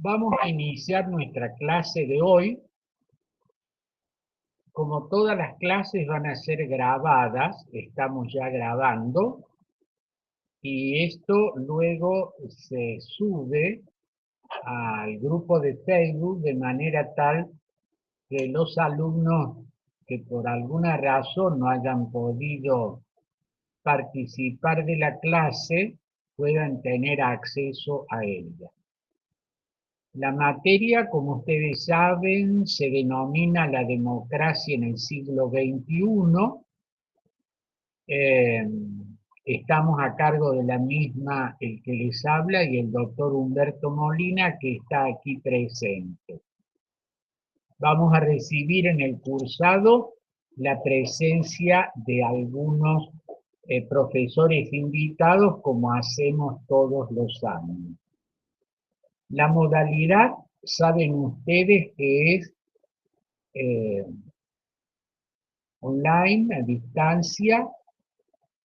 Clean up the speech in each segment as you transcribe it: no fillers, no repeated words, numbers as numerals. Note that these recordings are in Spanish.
Vamos a iniciar nuestra clase de hoy. Como todas las clases van a ser grabadas, estamos ya grabando, y esto luego se sube al grupo de Facebook de manera tal que los alumnos que por alguna razón no hayan podido participar de la clase puedan tener acceso a ella. La materia, como ustedes saben, se denomina la democracia en el siglo XXI. Estamos a cargo de la misma el que les habla y el doctor Humberto Molina, que está aquí presente. Vamos a recibir en el cursado la presencia de algunos profesores invitados, como hacemos todos los años. La modalidad, saben ustedes que es online, a distancia.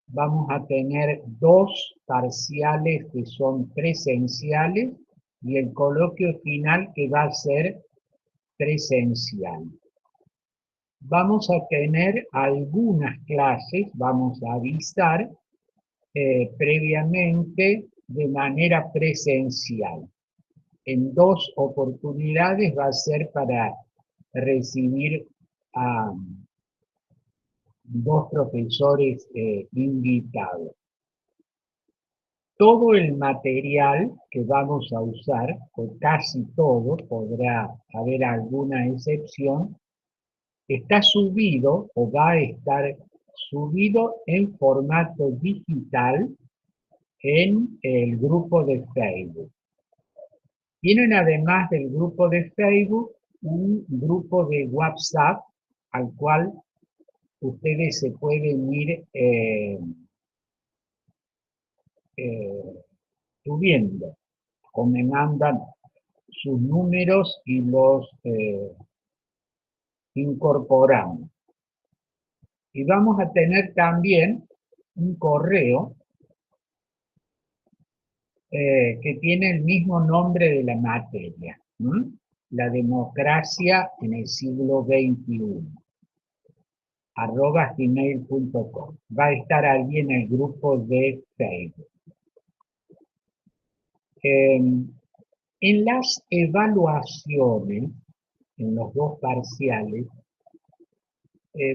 Vamos a tener 2 parciales que son presenciales y el coloquio final que va a ser presencial. Vamos a tener algunas clases, vamos a avisar previamente de manera presencial. En 2 oportunidades va a ser para recibir a 2 profesores invitados. Todo el material que vamos a usar, o casi todo, podrá haber alguna excepción, está subido o va a estar subido en formato digital en el grupo de Facebook. Tienen, además del grupo de Facebook, un grupo de WhatsApp al cual ustedes se pueden ir subiendo, o me mandan sus números y los incorporamos. Y vamos a tener también un correo que tiene el mismo nombre de la materia, la democracia en el siglo XXI, @gmail.com. Va a estar allí en el grupo de Facebook. En las evaluaciones, en los 2 parciales,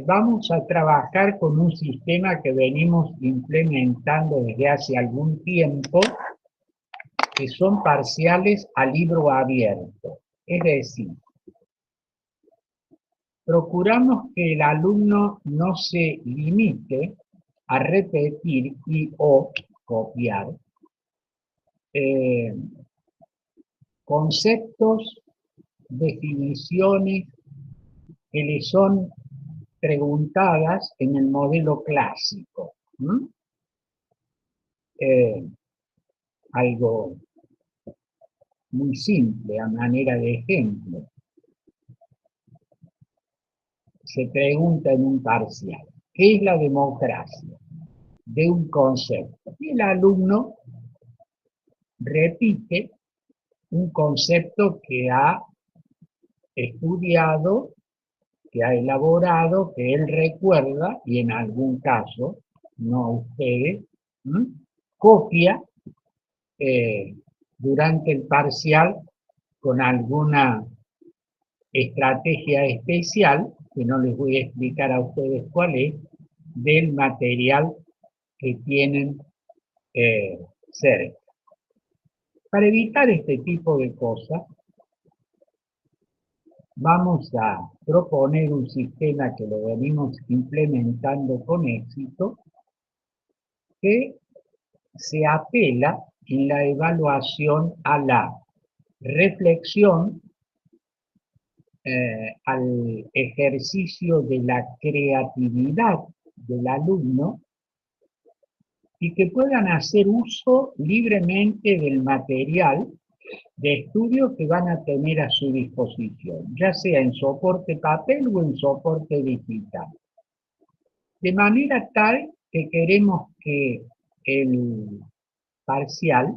vamos a trabajar con un sistema que venimos implementando desde hace algún tiempo, que son parciales a libro abierto. Es decir, procuramos que el alumno no se limite a repetir y o copiar conceptos, definiciones que le son preguntadas en el modelo clásico. Algo muy simple, a manera de ejemplo. Se pregunta en un parcial, ¿qué es la democracia? De un concepto. Y el alumno repite un concepto que ha estudiado, que ha elaborado, que él recuerda, y en algún caso, no ustedes, copia durante el parcial con alguna estrategia especial, que no les voy a explicar a ustedes cuál es, del material que tienen cerca. Para evitar este tipo de cosas, vamos a proponer un sistema que lo venimos implementando con éxito, que se apela en la evaluación a la reflexión, al ejercicio de la creatividad del alumno, y que puedan hacer uso libremente del material de estudio que van a tener a su disposición, ya sea en soporte papel o en soporte digital. De manera tal que queremos que el parcial,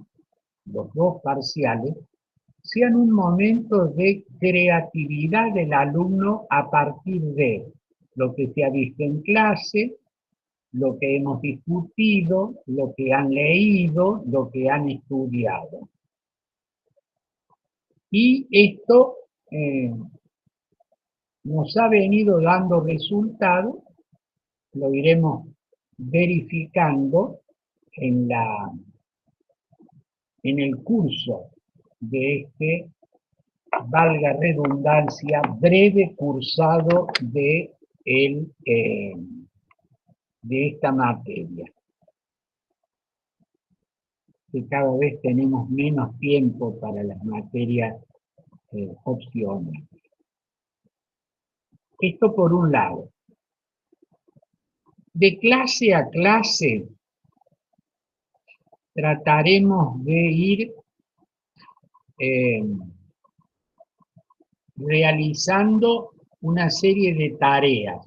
los 2 parciales, sean un momento de creatividad del alumno a partir de lo que se ha visto en clase, lo que hemos discutido, lo que han leído, lo que han estudiado. Y esto nos ha venido dando resultados, lo iremos verificando en el curso de este, valga redundancia, breve cursado de esta materia. Que cada vez tenemos menos tiempo para las materias opcionales. Esto por un lado. De clase a clase trataremos de ir realizando una serie de tareas.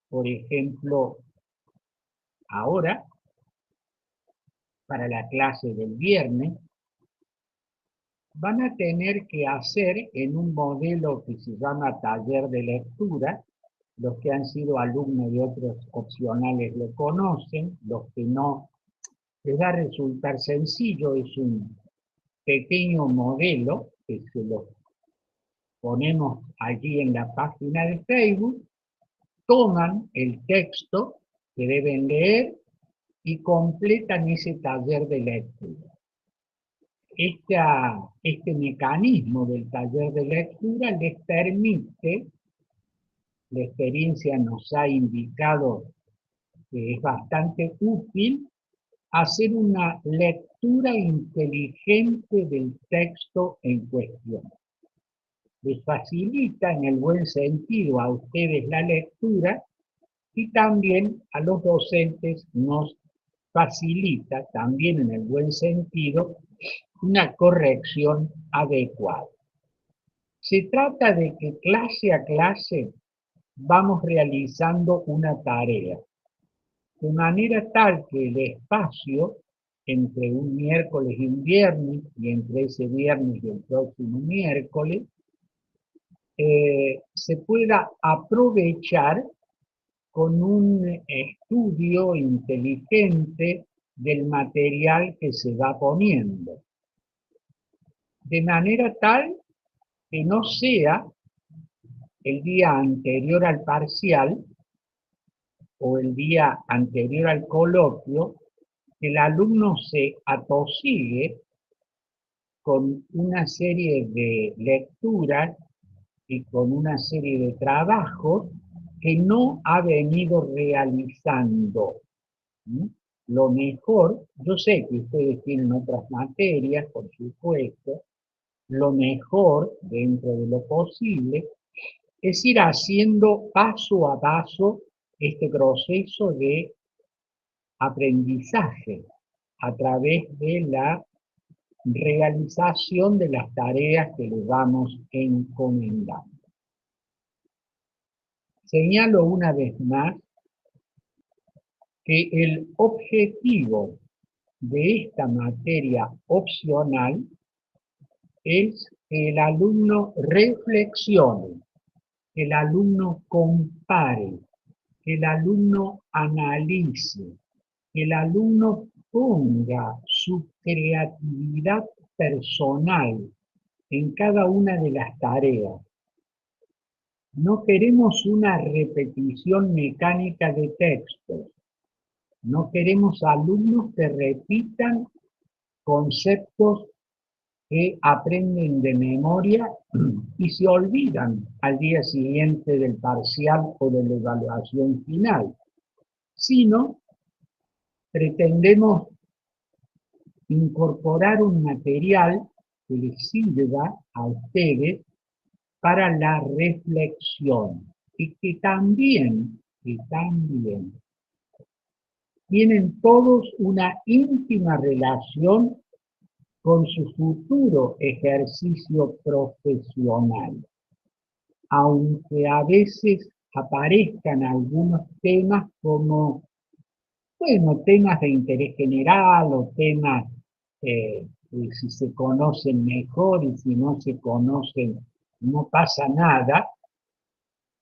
Por ejemplo, ahora, para la clase del viernes, van a tener que hacer en un modelo que se llama taller de lectura. Los que han sido alumnos de otros opcionales lo conocen, los que no, les va a resultar sencillo. Es un pequeño modelo que se lo ponemos allí en la página de Facebook, toman el texto que deben leer y completan ese taller de lectura. Este mecanismo del taller de lectura les permite, la experiencia nos ha indicado que es bastante útil, hacer una lectura inteligente del texto en cuestión. Les facilita en el buen sentido a ustedes la lectura y también a los docentes nos facilita también en el buen sentido una corrección adecuada. Se trata de que clase a clase vamos realizando una tarea, de manera tal que el espacio entre un miércoles y un viernes, y entre ese viernes y el próximo miércoles, se pueda aprovechar con un estudio inteligente del material que se va poniendo. De manera tal que no sea el día anterior al parcial o el día anterior al coloquio, que el alumno se atosigue con una serie de lecturas y con una serie de trabajos que no ha venido realizando. Lo mejor, yo sé que ustedes tienen otras materias, por supuesto, lo mejor, dentro de lo posible, es ir haciendo paso a paso este proceso de aprendizaje a través de la realización de las tareas que les vamos encomendando. Señalo una vez más que el objetivo de esta materia opcional es que el alumno reflexione, que el alumno compare, que el alumno analice, que el alumno ponga su creatividad personal en cada una de las tareas. No queremos una repetición mecánica de textos. No queremos alumnos que repitan conceptos que aprenden de memoria y se olvidan al día siguiente del parcial o de la evaluación final, sino pretendemos incorporar un material que les sirva a ustedes para la reflexión y que también tienen todos una íntima relación con su futuro ejercicio profesional, aunque a veces aparezcan algunos temas como, bueno, temas de interés general o temas si se conocen mejor y si no se conocen no pasa nada,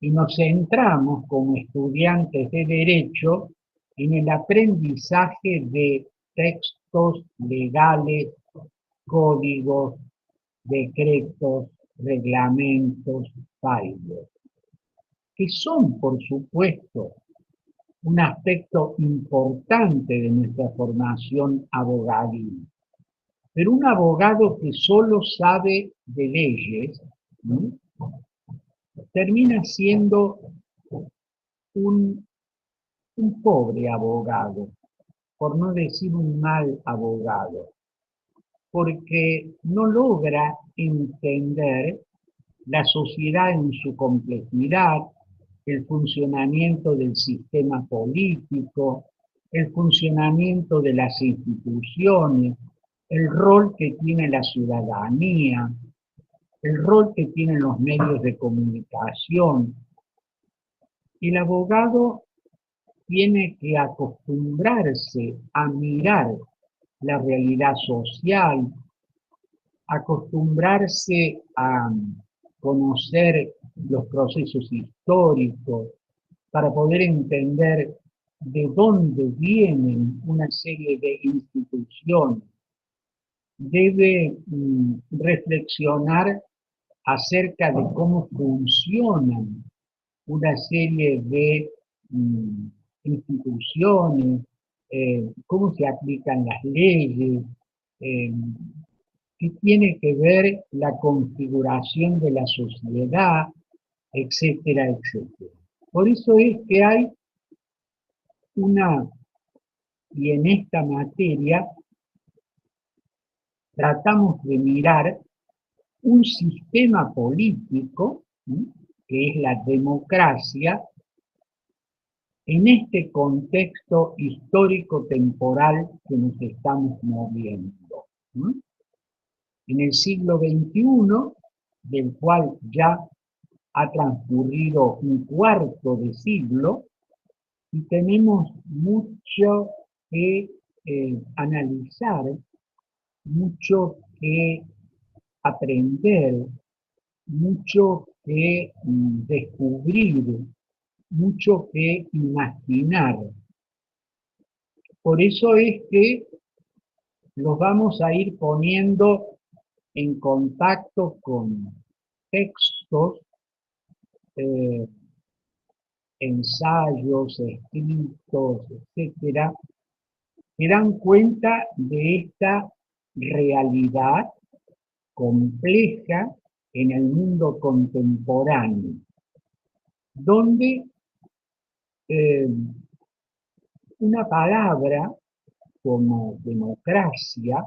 y nos centramos como estudiantes de Derecho en el aprendizaje de textos legales, códigos, decretos, reglamentos, fallos, que son, por supuesto, un aspecto importante de nuestra formación abogadil. Pero un abogado que solo sabe de leyes, ¿no?, termina siendo un, un pobre abogado, por no decir un mal abogado, porque no logra entender la sociedad en su complejidad, el funcionamiento del sistema político, el funcionamiento de las instituciones, el rol que tiene la ciudadanía, el rol que tienen los medios de comunicación. El abogado tiene que acostumbrarse a mirar la realidad social, acostumbrarse a conocer los procesos históricos para poder entender de dónde vienen una serie de instituciones. Debe reflexionar acerca de cómo funcionan una serie de instituciones, cómo se aplican las leyes, qué tiene que ver la configuración de la sociedad, etcétera, etcétera. Por eso es que hay y en esta materia tratamos de mirar un sistema político, que es la democracia, en este contexto histórico-temporal que nos estamos moviendo. En el siglo XXI, del cual ya ha transcurrido un cuarto de siglo, y tenemos mucho que analizar, mucho que aprender, mucho que descubrir, mucho que imaginar. Por eso es que los vamos a ir poniendo en contacto con textos, ensayos, escritos, etcétera, que dan cuenta de esta realidad compleja en el mundo contemporáneo, donde una palabra como democracia,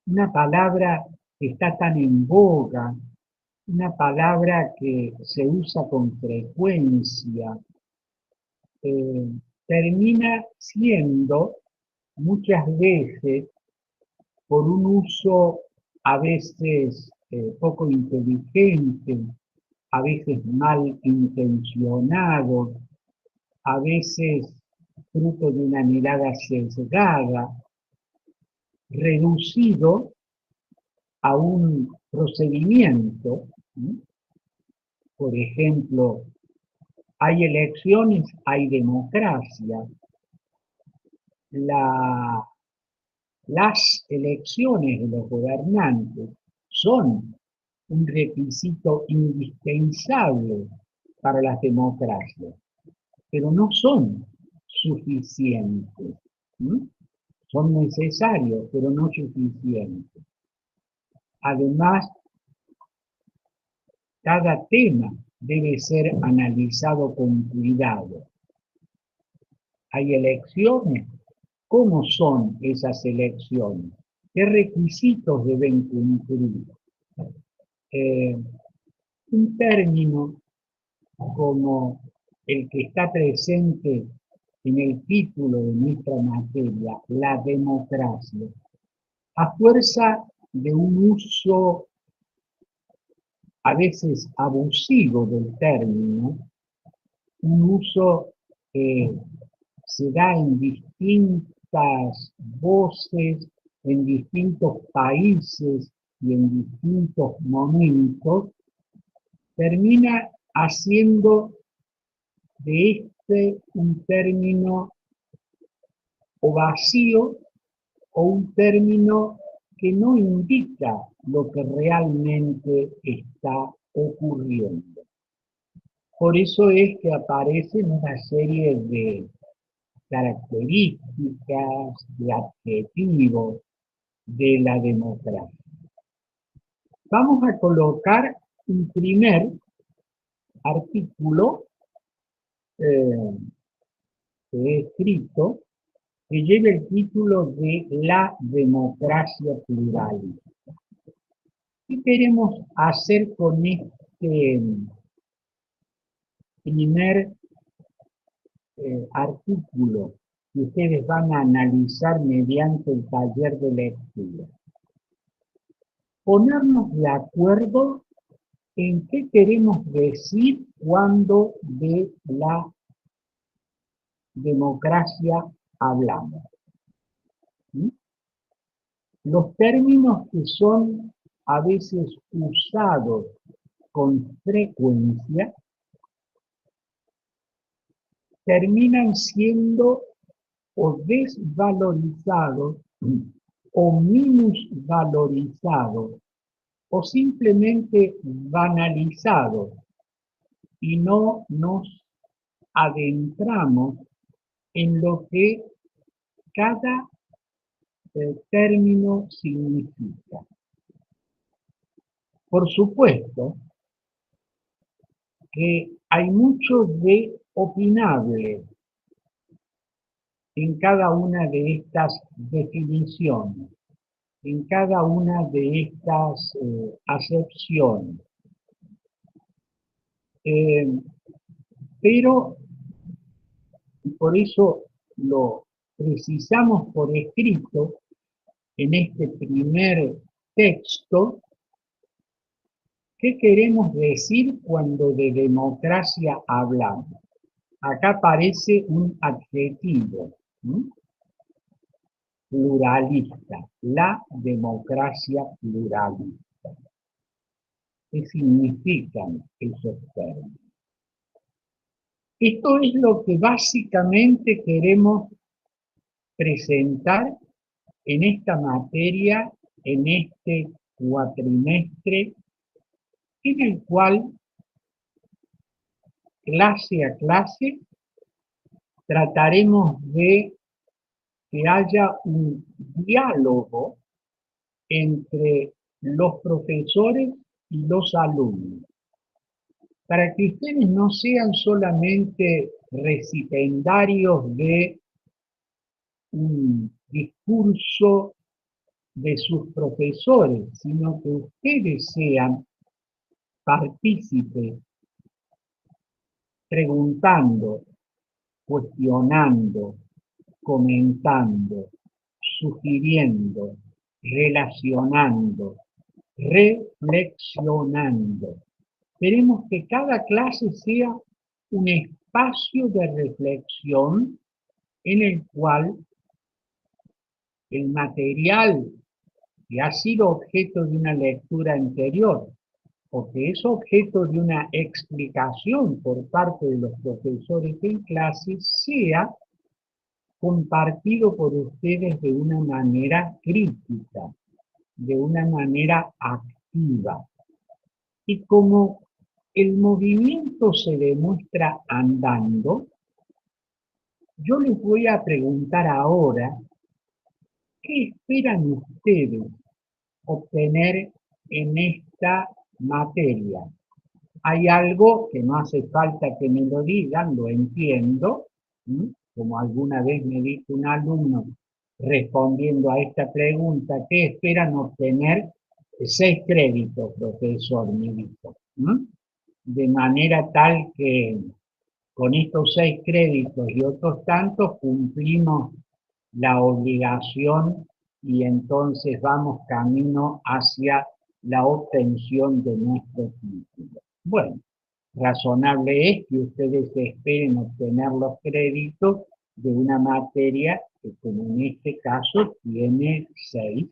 una palabra que está tan en boga, una palabra que se usa con frecuencia, termina siendo muchas veces, por un uso a veces poco inteligente, a veces mal intencionado, a veces fruto de una mirada sesgada, reducido a un procedimiento. Por ejemplo, hay elecciones, hay democracia. Las elecciones de los gobernantes son un requisito indispensable para las democracias, pero no son suficientes. Son necesarios, pero no suficientes. Además, cada tema debe ser analizado con cuidado. Hay elecciones. ¿Cómo son esas elecciones? ¿Qué requisitos deben cumplir? Un término como el que está presente en el título de nuestra materia, la democracia, a fuerza de un uso a veces abusivo del término, un uso que se da en distintas voces en distintos países y en distintos momentos, termina haciendo de este un término o vacío o un término que no indica lo que realmente está ocurriendo. Por eso es que aparecen una serie de características, de adjetivos de la democracia. Vamos a colocar un primer artículo que he escrito que lleva el título de La democracia pluralista. ¿Qué queremos hacer con este primer artículo que ustedes van a analizar mediante el taller de lectura? Ponernos de acuerdo en qué queremos decir cuando de la democracia hablamos. ¿Sí? Los términos que son a veces usados con frecuencia terminan siendo o desvalorizados o minusvalorizados o simplemente banalizados y no nos adentramos en lo que cada término significa. Por supuesto que hay mucho de opinable en cada una de estas definiciones, en cada una de estas acepciones. Pero por eso lo precisamos por escrito en este primer texto. ¿Qué queremos decir cuando de democracia hablamos? Acá aparece un adjetivo, ¿sí? Pluralista, la democracia pluralista. ¿Qué significan esos términos? Esto es lo que básicamente queremos presentar en esta materia, en este cuatrimestre, en el cual, clase a clase, trataremos de que haya un diálogo entre los profesores y los alumnos, para que ustedes no sean solamente recipendarios de un discurso de sus profesores, sino que ustedes sean partícipes, preguntando, cuestionando, comentando, sugiriendo, relacionando, reflexionando. Queremos que cada clase sea un espacio de reflexión en el cual el material que ha sido objeto de una lectura anterior o que es objeto de una explicación por parte de los profesores en clase sea compartido por ustedes de una manera crítica, de una manera activa. Y como el movimiento se demuestra andando, yo les voy a preguntar ahora, ¿qué esperan ustedes obtener en esta materia? Hay algo que no hace falta que me lo digan, lo entiendo, ¿sí? Como alguna vez me dijo un alumno respondiendo a esta pregunta, ¿qué esperan obtener? 6 créditos, profesor, me dijo. De manera tal que con estos 6 créditos y otros tantos cumplimos la obligación y entonces vamos camino hacia la obtención de nuestro título. Bueno, razonable es que ustedes esperen obtener los créditos de una materia que como en este caso tiene 6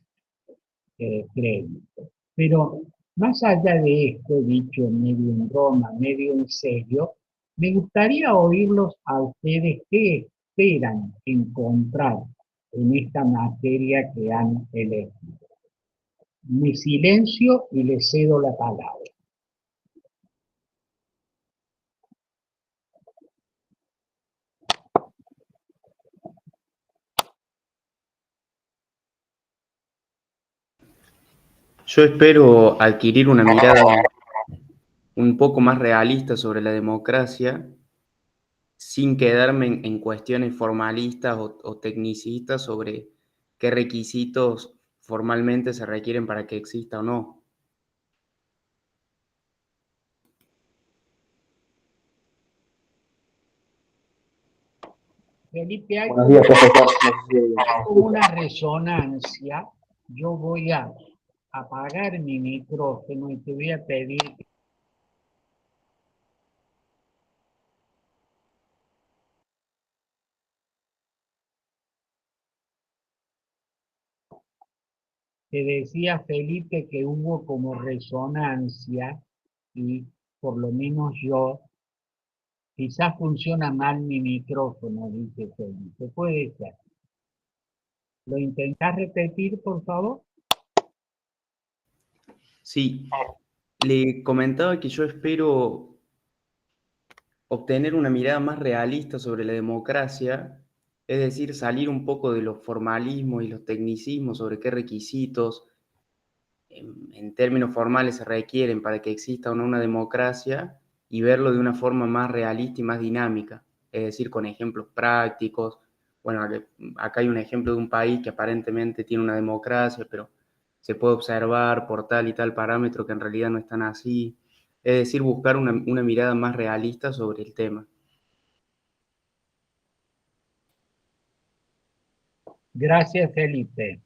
créditos. Pero más allá de esto, dicho medio en broma, medio en serio, me gustaría oírlos a ustedes qué esperan encontrar en esta materia que han elegido. Me silencio y les cedo la palabra. Yo espero adquirir una mirada un poco más realista sobre la democracia, sin quedarme en cuestiones formalistas o tecnicistas sobre qué requisitos formalmente se requieren para que exista o no. Felipe, hay Buenos días, profesor. como una resonancia. Yo voy a apagar mi micrófono y te voy a pedir te decía Felipe que hubo como resonancia y por lo menos yo, quizás funciona mal mi micrófono, dice Felipe. Puede ser. ¿Lo intentás repetir, por favor? Sí, le comentaba que yo espero obtener una mirada más realista sobre la democracia, es decir, salir un poco de los formalismos y los tecnicismos sobre qué requisitos en términos formales se requieren para que exista o no una democracia y verlo de una forma más realista y más dinámica, es decir, con ejemplos prácticos. Bueno, acá hay un ejemplo de un país que aparentemente tiene una democracia, pero se puede observar por tal y tal parámetro que en realidad no están así. Es decir, buscar una mirada más realista sobre el tema. Gracias, Felipe.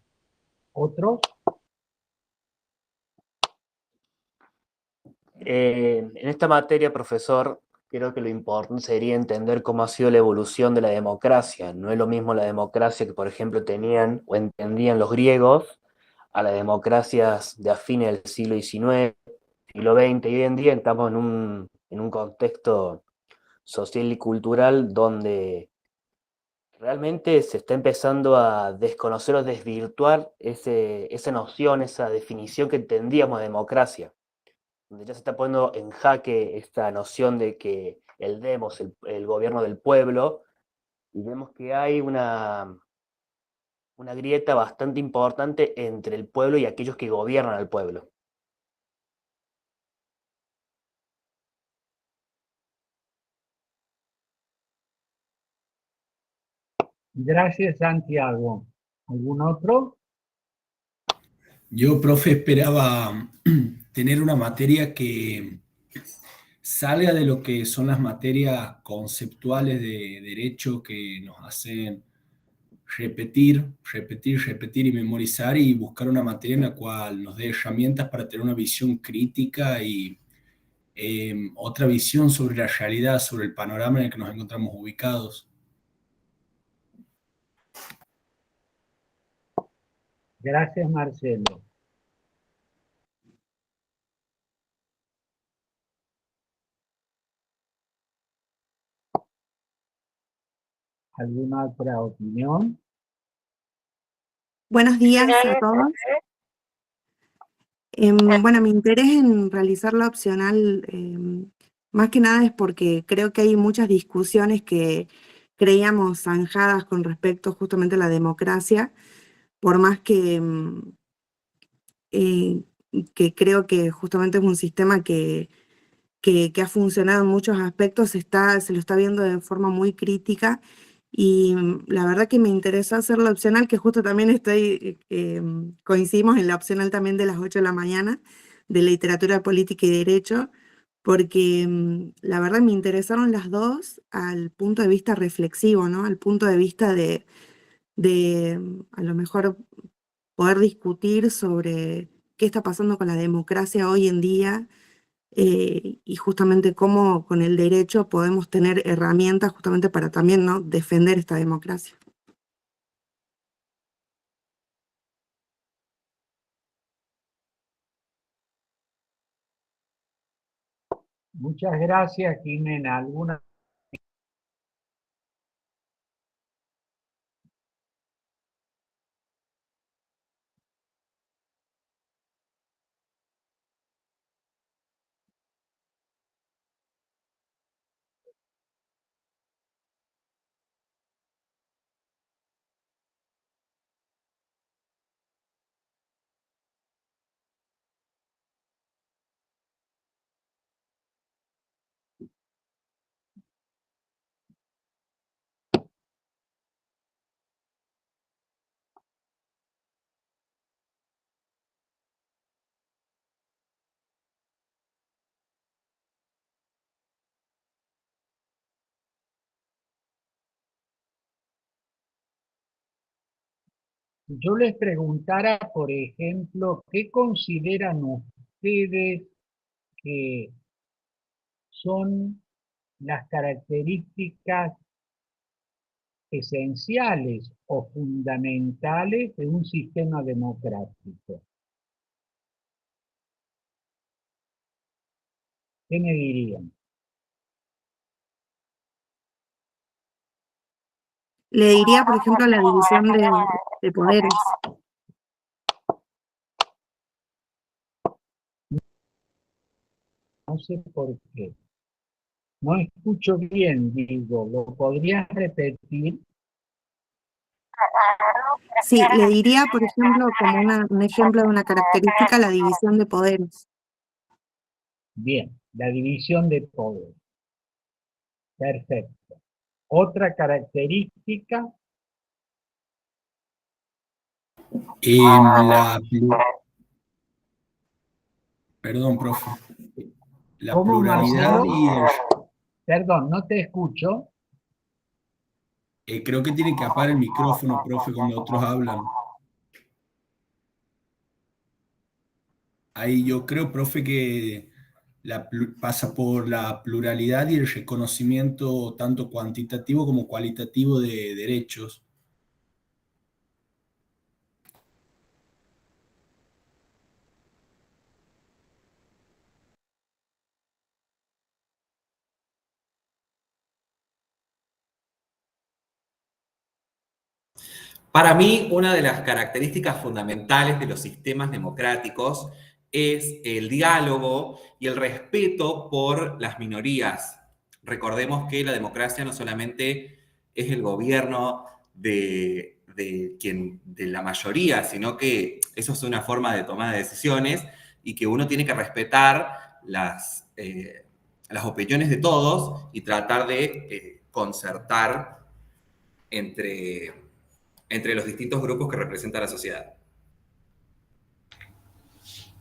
¿Otro? En esta materia, profesor, creo que lo importante sería entender cómo ha sido la evolución de la democracia. No es lo mismo la democracia que, por ejemplo, tenían o entendían los griegos a las democracias de a fines del siglo XIX, siglo XX, y hoy en día estamos en un contexto social y cultural donde realmente se está empezando a desconocer o desvirtuar esa noción, esa definición que entendíamos de democracia, donde ya se está poniendo en jaque esta noción de que el demos, el gobierno del pueblo, y vemos que hay una grieta bastante importante entre el pueblo y aquellos que gobiernan al pueblo. Gracias, Santiago. ¿Algún otro? Yo, profe, esperaba tener una materia que salga de lo que son las materias conceptuales de derecho que nos hacen repetir y memorizar y buscar una materia en la cual nos dé herramientas para tener una visión crítica y otra visión sobre la realidad, sobre el panorama en el que nos encontramos ubicados. Gracias, Marcelo. ¿Alguna otra opinión? Buenos días a todos. Bueno, mi interés en realizar la opcional, más que nada es porque creo que hay muchas discusiones que creíamos zanjadas con respecto justamente a la democracia, por más eh, que creo que justamente es un sistema que ha funcionado en muchos aspectos, se lo está viendo de forma muy crítica y la verdad que me interesó hacer la opcional, que justo también coincidimos en la opcional también de las 8 de la mañana, de literatura política y derecho, porque la verdad me interesaron las dos al punto de vista reflexivo, ¿no? Al punto de vista de a lo mejor poder discutir sobre qué está pasando con la democracia hoy en día, y justamente cómo con el derecho podemos tener herramientas justamente para también, ¿no?, defender esta democracia. Muchas gracias, Jimena. ¿Alguna? Yo les preguntara, por ejemplo, ¿qué consideran ustedes que son las características esenciales o fundamentales de un sistema democrático? ¿Qué me dirían? Le diría, por ejemplo, la división de poderes. No sé por qué. No escucho bien, digo, ¿lo podrías repetir? Sí, le diría, por ejemplo, como un ejemplo de una característica, la división de poderes. Bien, la división de poder. Perfecto. Otra característica, La, perdón, profe. La ¿cómo, pluralidad Marcelo? y Perdón, no te escucho. creo que tiene que apagar el micrófono, profe, cuando otros hablan. Ahí yo creo, profe, que pasa por la pluralidad y el reconocimiento tanto cuantitativo como cualitativo de derechos. Para mí, una de las características fundamentales de los sistemas democráticos es el diálogo y el respeto por las minorías. Recordemos que la democracia no solamente es el gobierno de la mayoría, sino que eso es una forma de toma de decisiones y que uno tiene que respetar las opiniones de todos y tratar de concertar entre los distintos grupos que representa la sociedad.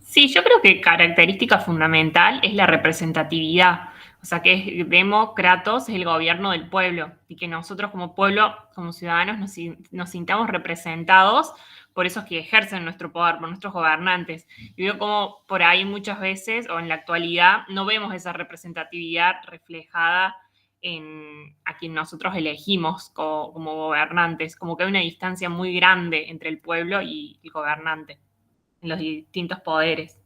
Sí, yo creo que característica fundamental es la representatividad. O sea, que Demócratos es el gobierno del pueblo y que nosotros como pueblo, como ciudadanos, nos sintamos representados por esos que ejercen nuestro poder, por nuestros gobernantes. Y veo como por ahí muchas veces, o en la actualidad, no vemos esa representatividad reflejada a quien nosotros elegimos como gobernantes, como que hay una distancia muy grande entre el pueblo y el gobernante en los distintos poderes.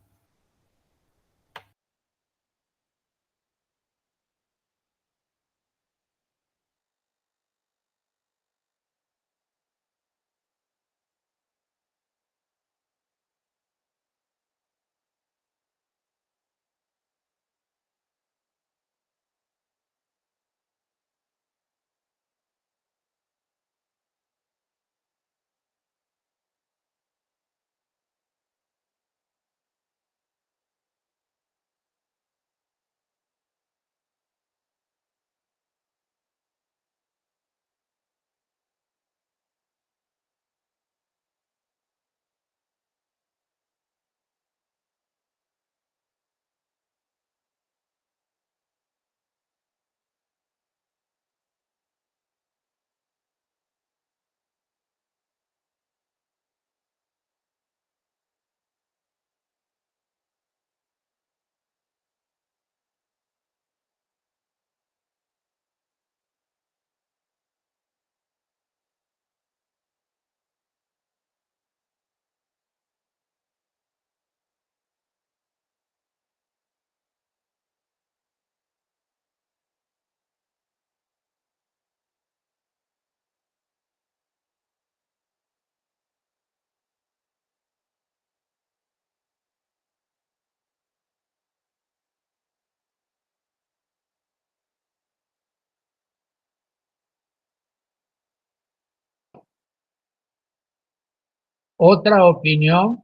¿Otra opinión?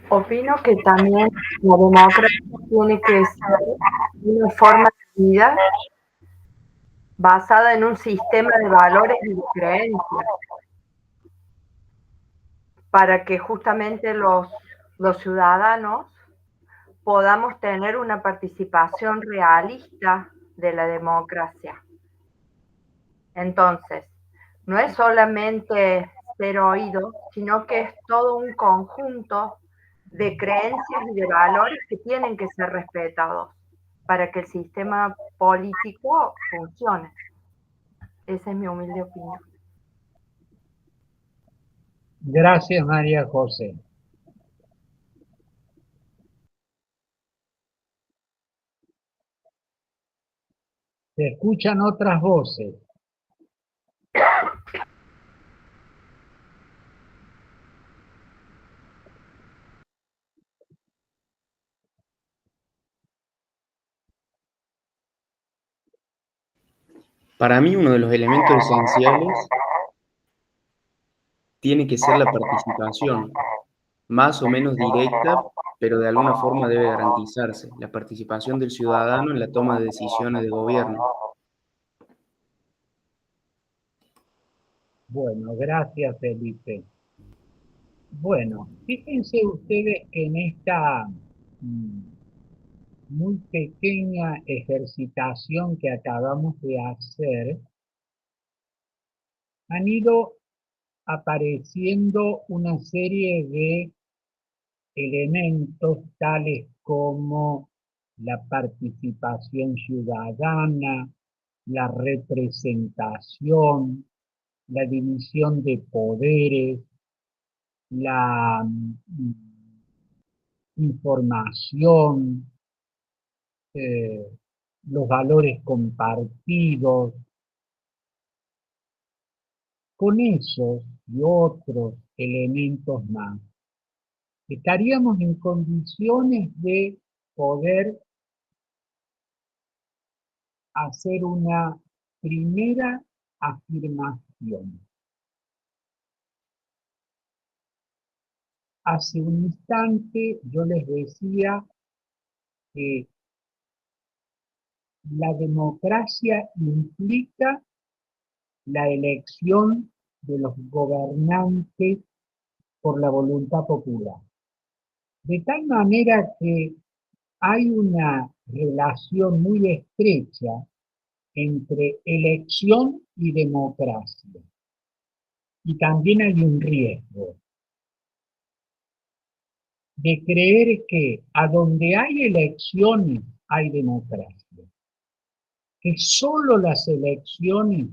Opino que también la democracia tiene que ser una forma de vida basada en un sistema de valores y de creencias, para que justamente los ciudadanos podamos tener una participación realista de la democracia. Entonces, no es solamente ser oído, sino que es todo un conjunto de creencias y de valores que tienen que ser respetados para que el sistema político funcione. Esa es mi humilde opinión. Gracias, María José. Se escuchan otras voces. Para mí uno de los elementos esenciales tiene que ser la participación, más o menos directa, pero de alguna forma debe garantizarse, la participación del ciudadano en la toma de decisiones de gobierno. Bueno, gracias, Felipe. Bueno, fíjense ustedes que en esta muy pequeña ejercitación que acabamos de hacer, han ido apareciendo una serie de elementos tales como la participación ciudadana, la representación, la división de poderes, la información, los valores compartidos. Con esos y otros elementos más, estaríamos en condiciones de poder hacer una primera afirmación. Hace un instante yo les decía que la democracia implica la elección de los gobernantes por la voluntad popular. De tal manera que hay una relación muy estrecha entre elección y democracia. Y también hay un riesgo de creer que a donde hay elecciones hay democracia. Que solo las elecciones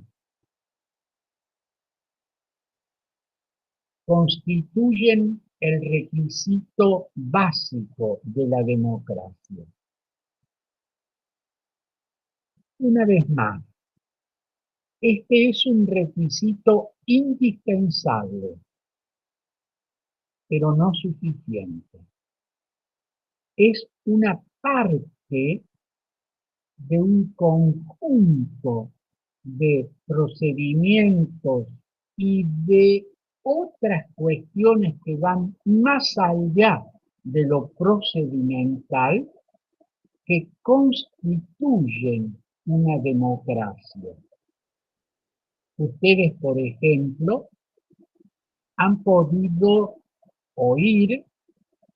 constituyen el requisito básico de la democracia. Una vez más, este es un requisito indispensable, pero no suficiente. Es una parte de un conjunto de procedimientos y de otras cuestiones que van más allá de lo procedimental, que constituyen una democracia. Ustedes, por ejemplo, han podido oír,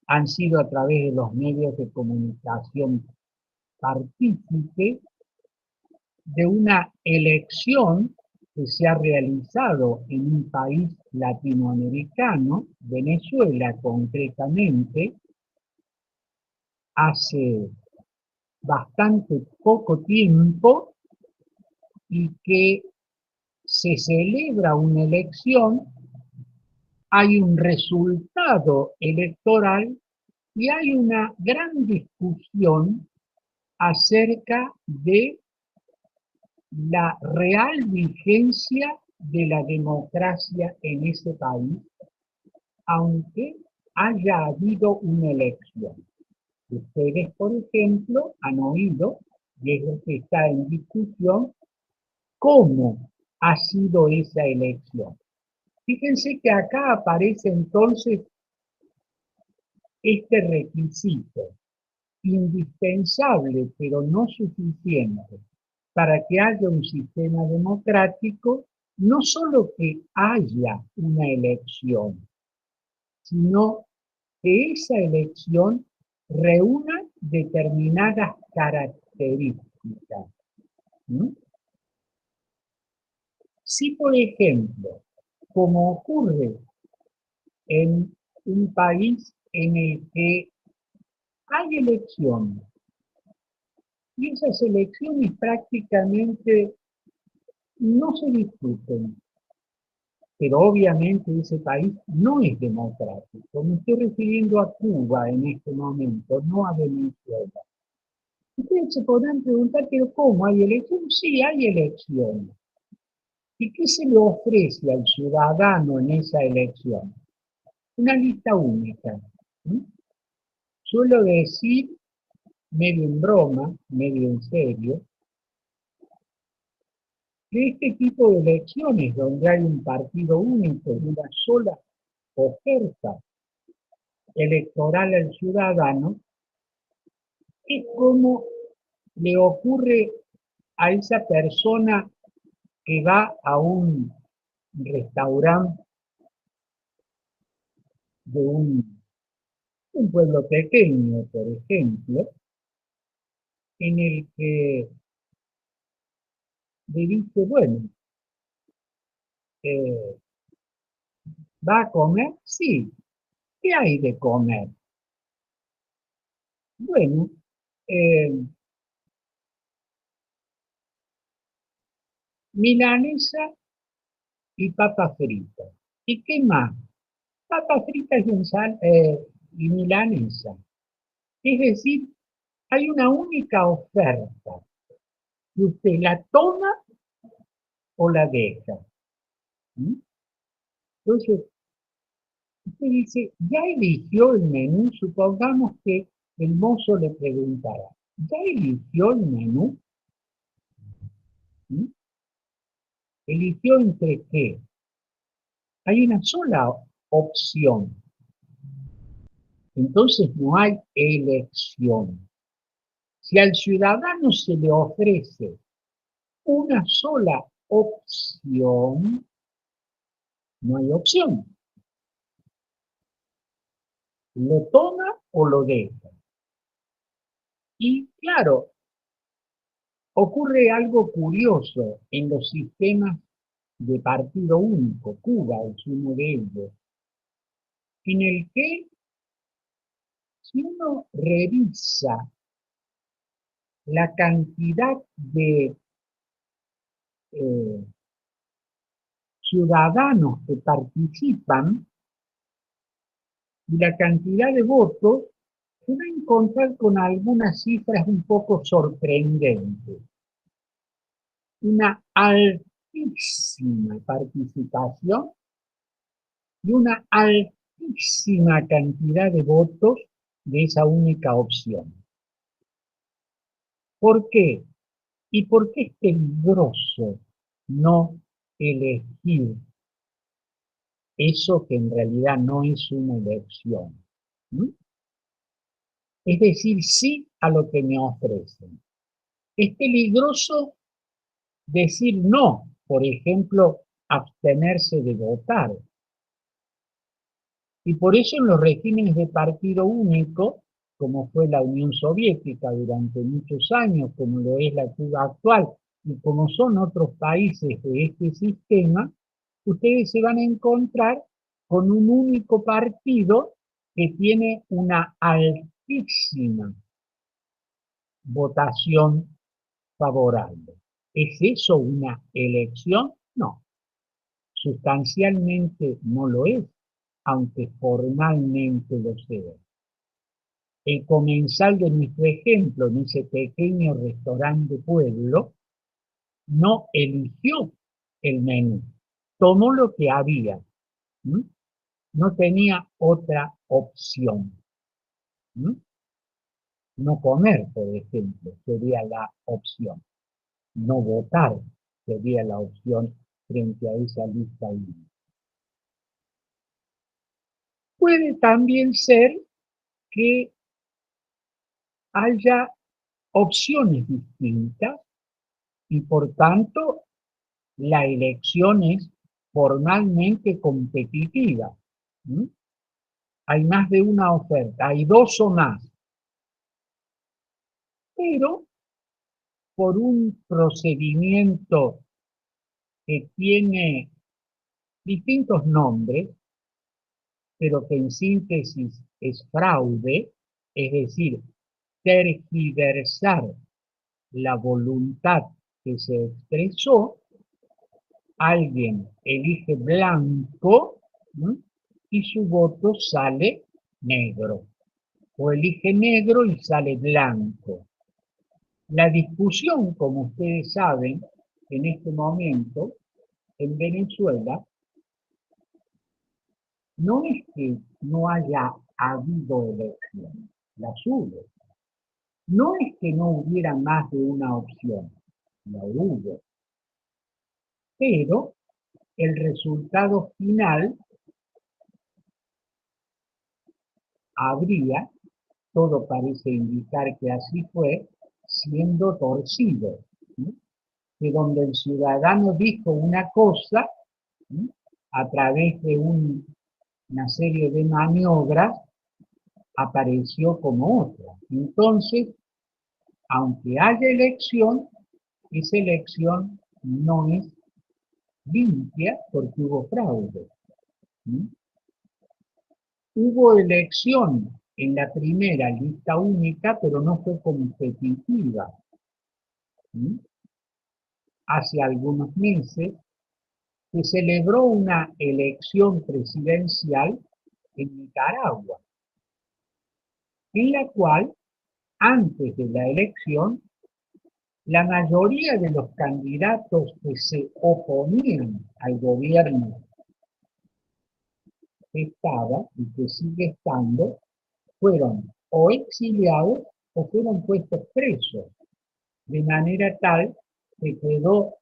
han sido a través de los medios de comunicación partícipes de una elección que se ha realizado en un país latinoamericano, Venezuela concretamente, hace bastante poco tiempo, y que se celebra una elección, hay un resultado electoral y hay una gran discusión acerca de la real vigencia de la democracia en ese país, aunque haya habido una elección. Ustedes, por ejemplo, han oído, y es lo que está en discusión, cómo ha sido esa elección. Fíjense que acá aparece entonces este requisito indispensable, pero no suficiente, para que haya un sistema democrático, no solo que haya una elección, sino que esa elección reúna determinadas características. ¿Mm? Si, por ejemplo, como ocurre en un país en el que hay elecciones, y esas elecciones prácticamente no se discuten, pero obviamente ese país no es democrático. Me estoy refiriendo a Cuba en este momento, no a Venezuela. Ustedes se podrán preguntar, ¿pero cómo? ¿Hay elecciones? Sí, hay elecciones. ¿Y qué se le ofrece al ciudadano en esa elección? Una lista única. ¿Mm? Suelo decir, medio en broma, medio en serio, que este tipo de elecciones donde hay un partido único y una sola oferta electoral al ciudadano, es como le ocurre a esa persona que va a un restaurante de un pueblo pequeño, por ejemplo, en el que le dice, bueno, ¿va a comer? Sí. ¿Qué hay de comer? Bueno, milanesa y papa frita. ¿Y qué más? Papas fritas y milanesa. Es decir, hay una única oferta que usted la toma o la deja. ¿Mm? Entonces, usted dice, ya eligió el menú, supongamos que el mozo le preguntara, ¿ya eligió el menú? ¿Mm? ¿Eligió entre qué? Hay una sola opción. Entonces no hay elección. Si al ciudadano se le ofrece una sola opción, no hay opción. Lo toma o lo deja. Y claro, ocurre algo curioso en los sistemas de partido único. Cuba es uno de ellos, en el que si uno revisa la cantidad de ciudadanos que participan y la cantidad de votos, se va a encontrar con algunas cifras un poco sorprendentes. Una altísima participación y una altísima cantidad de votos de esa única opción. ¿Por qué? ¿Y por qué es peligroso no elegir eso que en realidad no es una elección? ¿Mm? Es decir, sí a lo que me ofrecen. Es peligroso decir no, por ejemplo, abstenerse de votar. Y por eso en los regímenes de partido único, como fue la Unión Soviética durante muchos años, como lo es la Cuba actual, y como son otros países de este sistema, ustedes se van a encontrar con un único partido que tiene una altísima votación favorable. ¿Es eso una elección? No, sustancialmente no lo es, aunque formalmente lo sea. El comensal de nuestro ejemplo en ese pequeño restaurante de pueblo no eligió el menú, tomó lo que había, ¿m? No tenía otra opción. ¿M? No comer, por ejemplo, sería la opción. No votar sería la opción frente a esa lista única. Puede también ser que haya opciones distintas y por tanto la elección es formalmente competitiva. ¿Mm? Hay más de una oferta, hay dos o más, pero por un procedimiento que tiene distintos nombres, pero que en síntesis es fraude, es decir, tergiversar la voluntad que se expresó, alguien elige blanco, ¿no?, y su voto sale negro, o elige negro y sale blanco. La discusión, como ustedes saben, en este momento, en Venezuela, no es que no haya habido elecciones, las hubo. No es que no hubiera más de una opción, la hubo. Pero el resultado final habría, todo parece indicar que así fue, siendo torcido, ¿no? Que donde el ciudadano dijo una cosa, ¿no?, a través de una serie de maniobras, apareció como otra. Entonces, aunque haya elección, esa elección no es limpia porque hubo fraude. ¿Sí? Hubo elección en la primera lista única, pero no fue competitiva. ¿Sí? Hace algunos meses se celebró una elección presidencial en Nicaragua, en la cual, antes de la elección, la mayoría de los candidatos que se oponían al gobierno que estaba y que sigue estando, fueron o exiliados o fueron puestos presos, de manera tal que quedó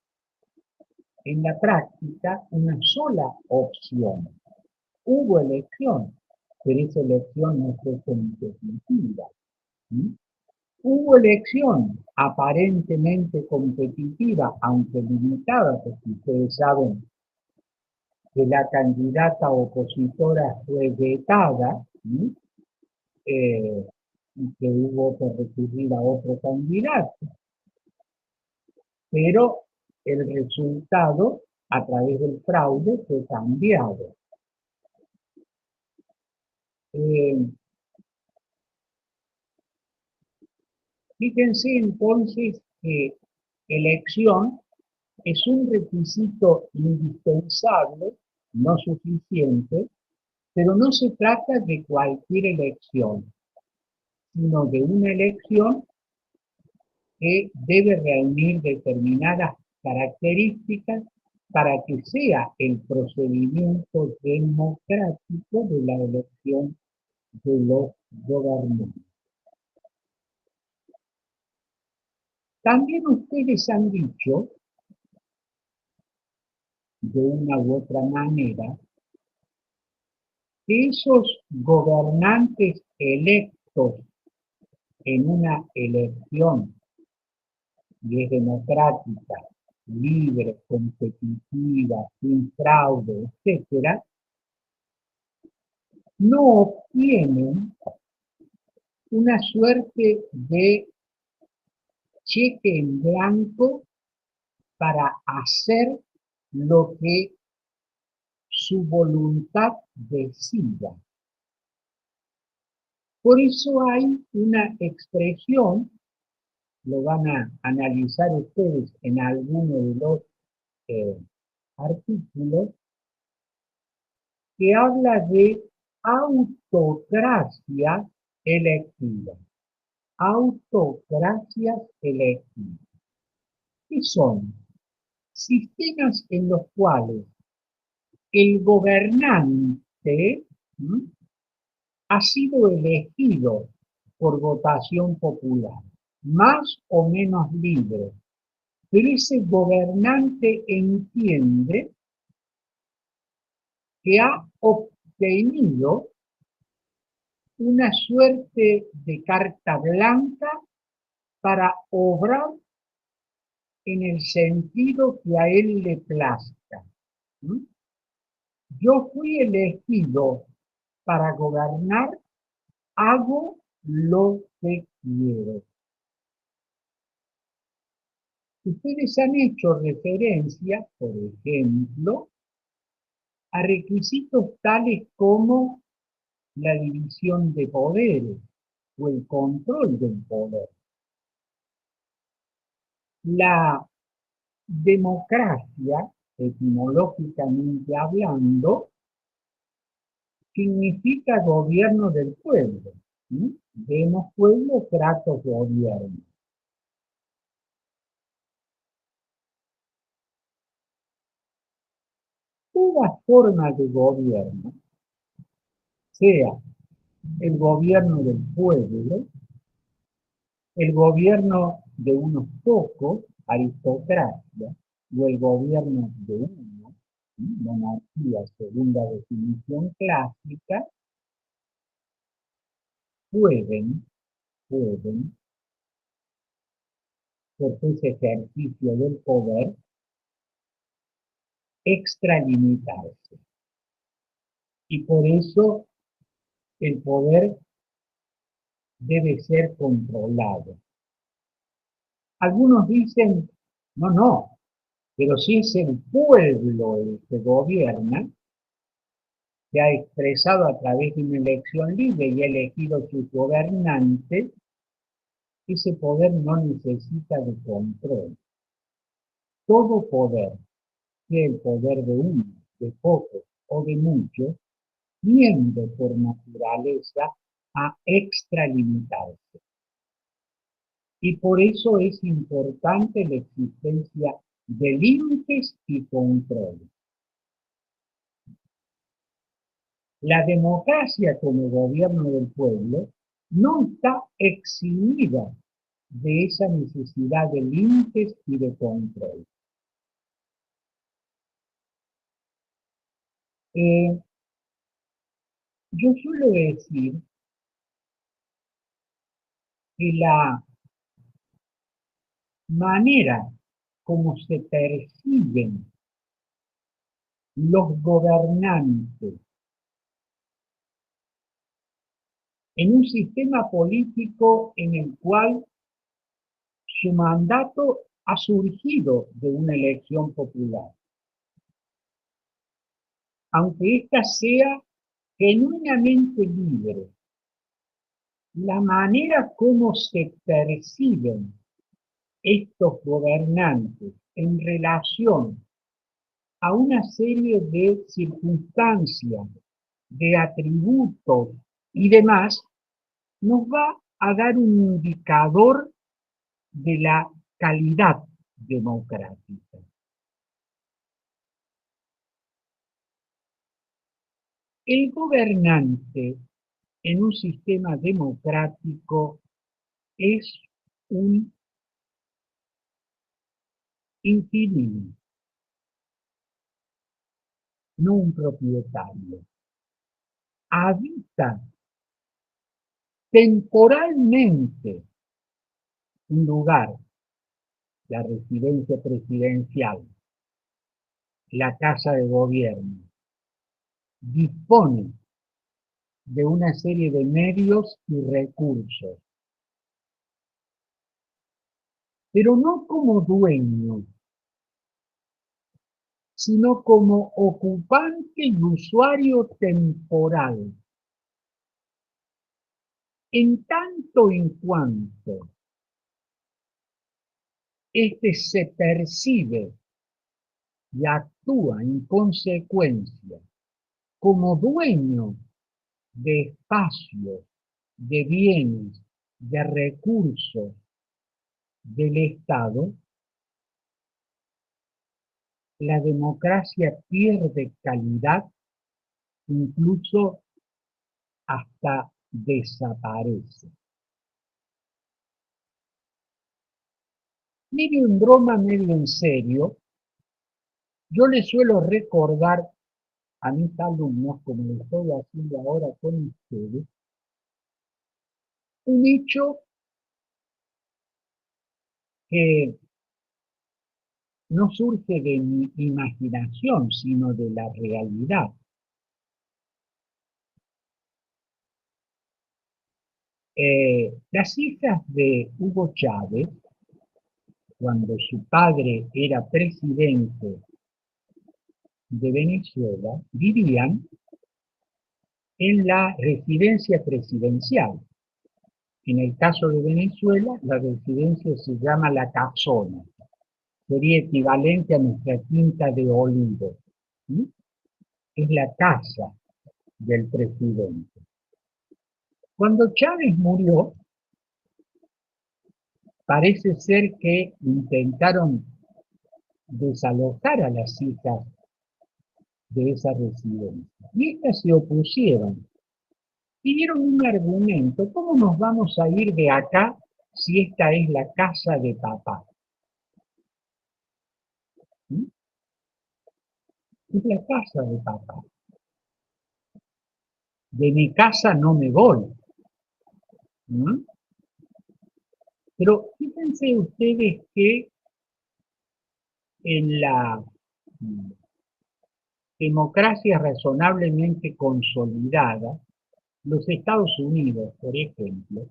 en la práctica una sola opción. Hubo elección, pero esa elección no fue competitiva. ¿Sí? Hubo elección aparentemente competitiva, aunque limitada, porque ustedes saben que la candidata opositora fue vetada, ¿sí?, y que hubo que recurrir a otro candidato. Pero el resultado, a través del fraude, fue cambiado. Fíjense entonces que elección es un requisito indispensable, no suficiente, pero no se trata de cualquier elección, sino de una elección que debe reunir determinadas características para que sea el procedimiento democrático de la elección de los gobernantes. También ustedes han dicho, de una u otra manera, que esos gobernantes electos en una elección, y es democrática, libre, competitiva, sin fraude, etc., no obtienen una suerte de cheque en blanco para hacer lo que su voluntad decida. Por eso hay una expresión, lo van a analizar ustedes en alguno de los artículos, que habla de autocracia electiva. Autocracias electivas. ¿Qué son? Sistemas en los cuales el gobernante ha sido elegido por votación popular, más o menos libre, pero ese gobernante entiende que ha obtenido una suerte de carta blanca para obrar en el sentido que a él le plazca. ¿Mm? Yo fui elegido para gobernar, hago lo que quiero. Ustedes han hecho referencia, por ejemplo, a requisitos tales como la división de poderes o el control del poder. La democracia, etimológicamente hablando, significa gobierno del pueblo. ¿Sí? Demos pueblo, tratos gobierno. Toda forma de gobierno, sea el gobierno del pueblo, el gobierno de unos pocos, aristocracia, o el gobierno de uno, monarquía según la definición clásica, pueden, por ese ejercicio del poder, extralimitarse. Y por eso el poder debe ser controlado. Algunos dicen, no, pero si es el pueblo el que gobierna, que ha expresado a través de una elección libre y ha elegido sus gobernantes, ese poder no necesita de control. Todo poder, sea el poder de uno, de pocos o de muchos, tiende por naturaleza a extralimitarse. Y por eso es importante la existencia de límites y controles. La democracia como gobierno del pueblo no está eximida de esa necesidad de límites y de control. Yo suelo decir que la manera como se perciben los gobernantes en un sistema político en el cual su mandato ha surgido de una elección popular, aunque ésta sea genuinamente libre, la manera como se perciben estos gobernantes en relación a una serie de circunstancias, de atributos y demás, nos va a dar un indicador de la calidad democrática. El gobernante en un sistema democrático es un inquilino, no un propietario. Habita temporalmente un lugar, la residencia presidencial, la casa de gobierno, dispone de una serie de medios y recursos, pero no como dueño, sino como ocupante y usuario temporal. En tanto en cuanto este se percibe y actúa en consecuencia como dueño de espacios, de bienes, de recursos del Estado, la democracia pierde calidad, incluso hasta desaparece. medio en broma, medio en serio, yo les suelo recordar a mis alumnos, como lo estoy haciendo ahora con ustedes, un hecho que no surge de mi imaginación, sino de la realidad. Las hijas de Hugo Chávez, cuando su padre era presidente de Venezuela, vivían en la residencia presidencial. En el caso de Venezuela, la residencia se llama la casona. Sería equivalente a nuestra quinta de Olivos. ¿Sí? Es la casa del presidente. Cuando Chávez murió, parece ser que intentaron desalojar a las hijas de esa residencia. Y estas se opusieron. Y dieron un argumento: ¿cómo nos vamos a ir de acá si esta es la casa de papá? ¿Sí? Es la casa de papá. De mi casa no me voy. ¿Sí? Pero fíjense ustedes que en la democracia razonablemente consolidada, los Estados Unidos, por ejemplo,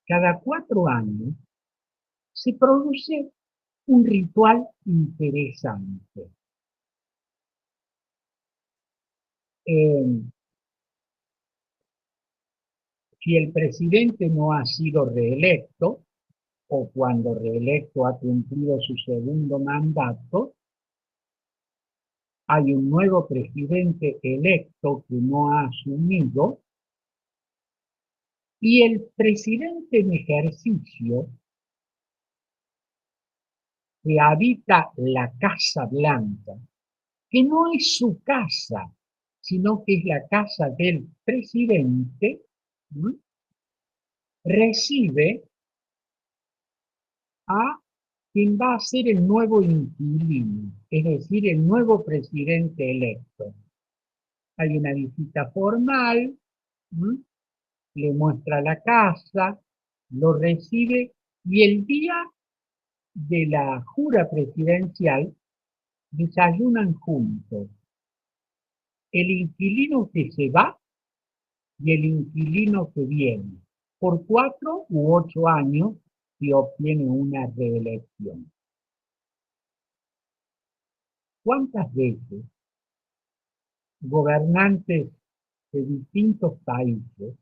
cada 4 años se produce un ritual interesante. Si el presidente no ha sido reelecto, o cuando reelecto ha cumplido su segundo mandato, hay un nuevo presidente electo que no ha asumido, y el presidente en ejercicio, que habita la Casa Blanca, que no es su casa, sino que es la casa del presidente, ¿sí? Recibe a quien va a ser el nuevo inquilino, es decir, el nuevo presidente electo. Hay una visita formal, ¿sí? Le muestra la casa, lo recibe, y el día de la jura presidencial desayunan juntos el inquilino que se va y el inquilino que viene, por 4 u 8 años si obtiene una reelección. ¿Cuántas veces gobernantes de distintos países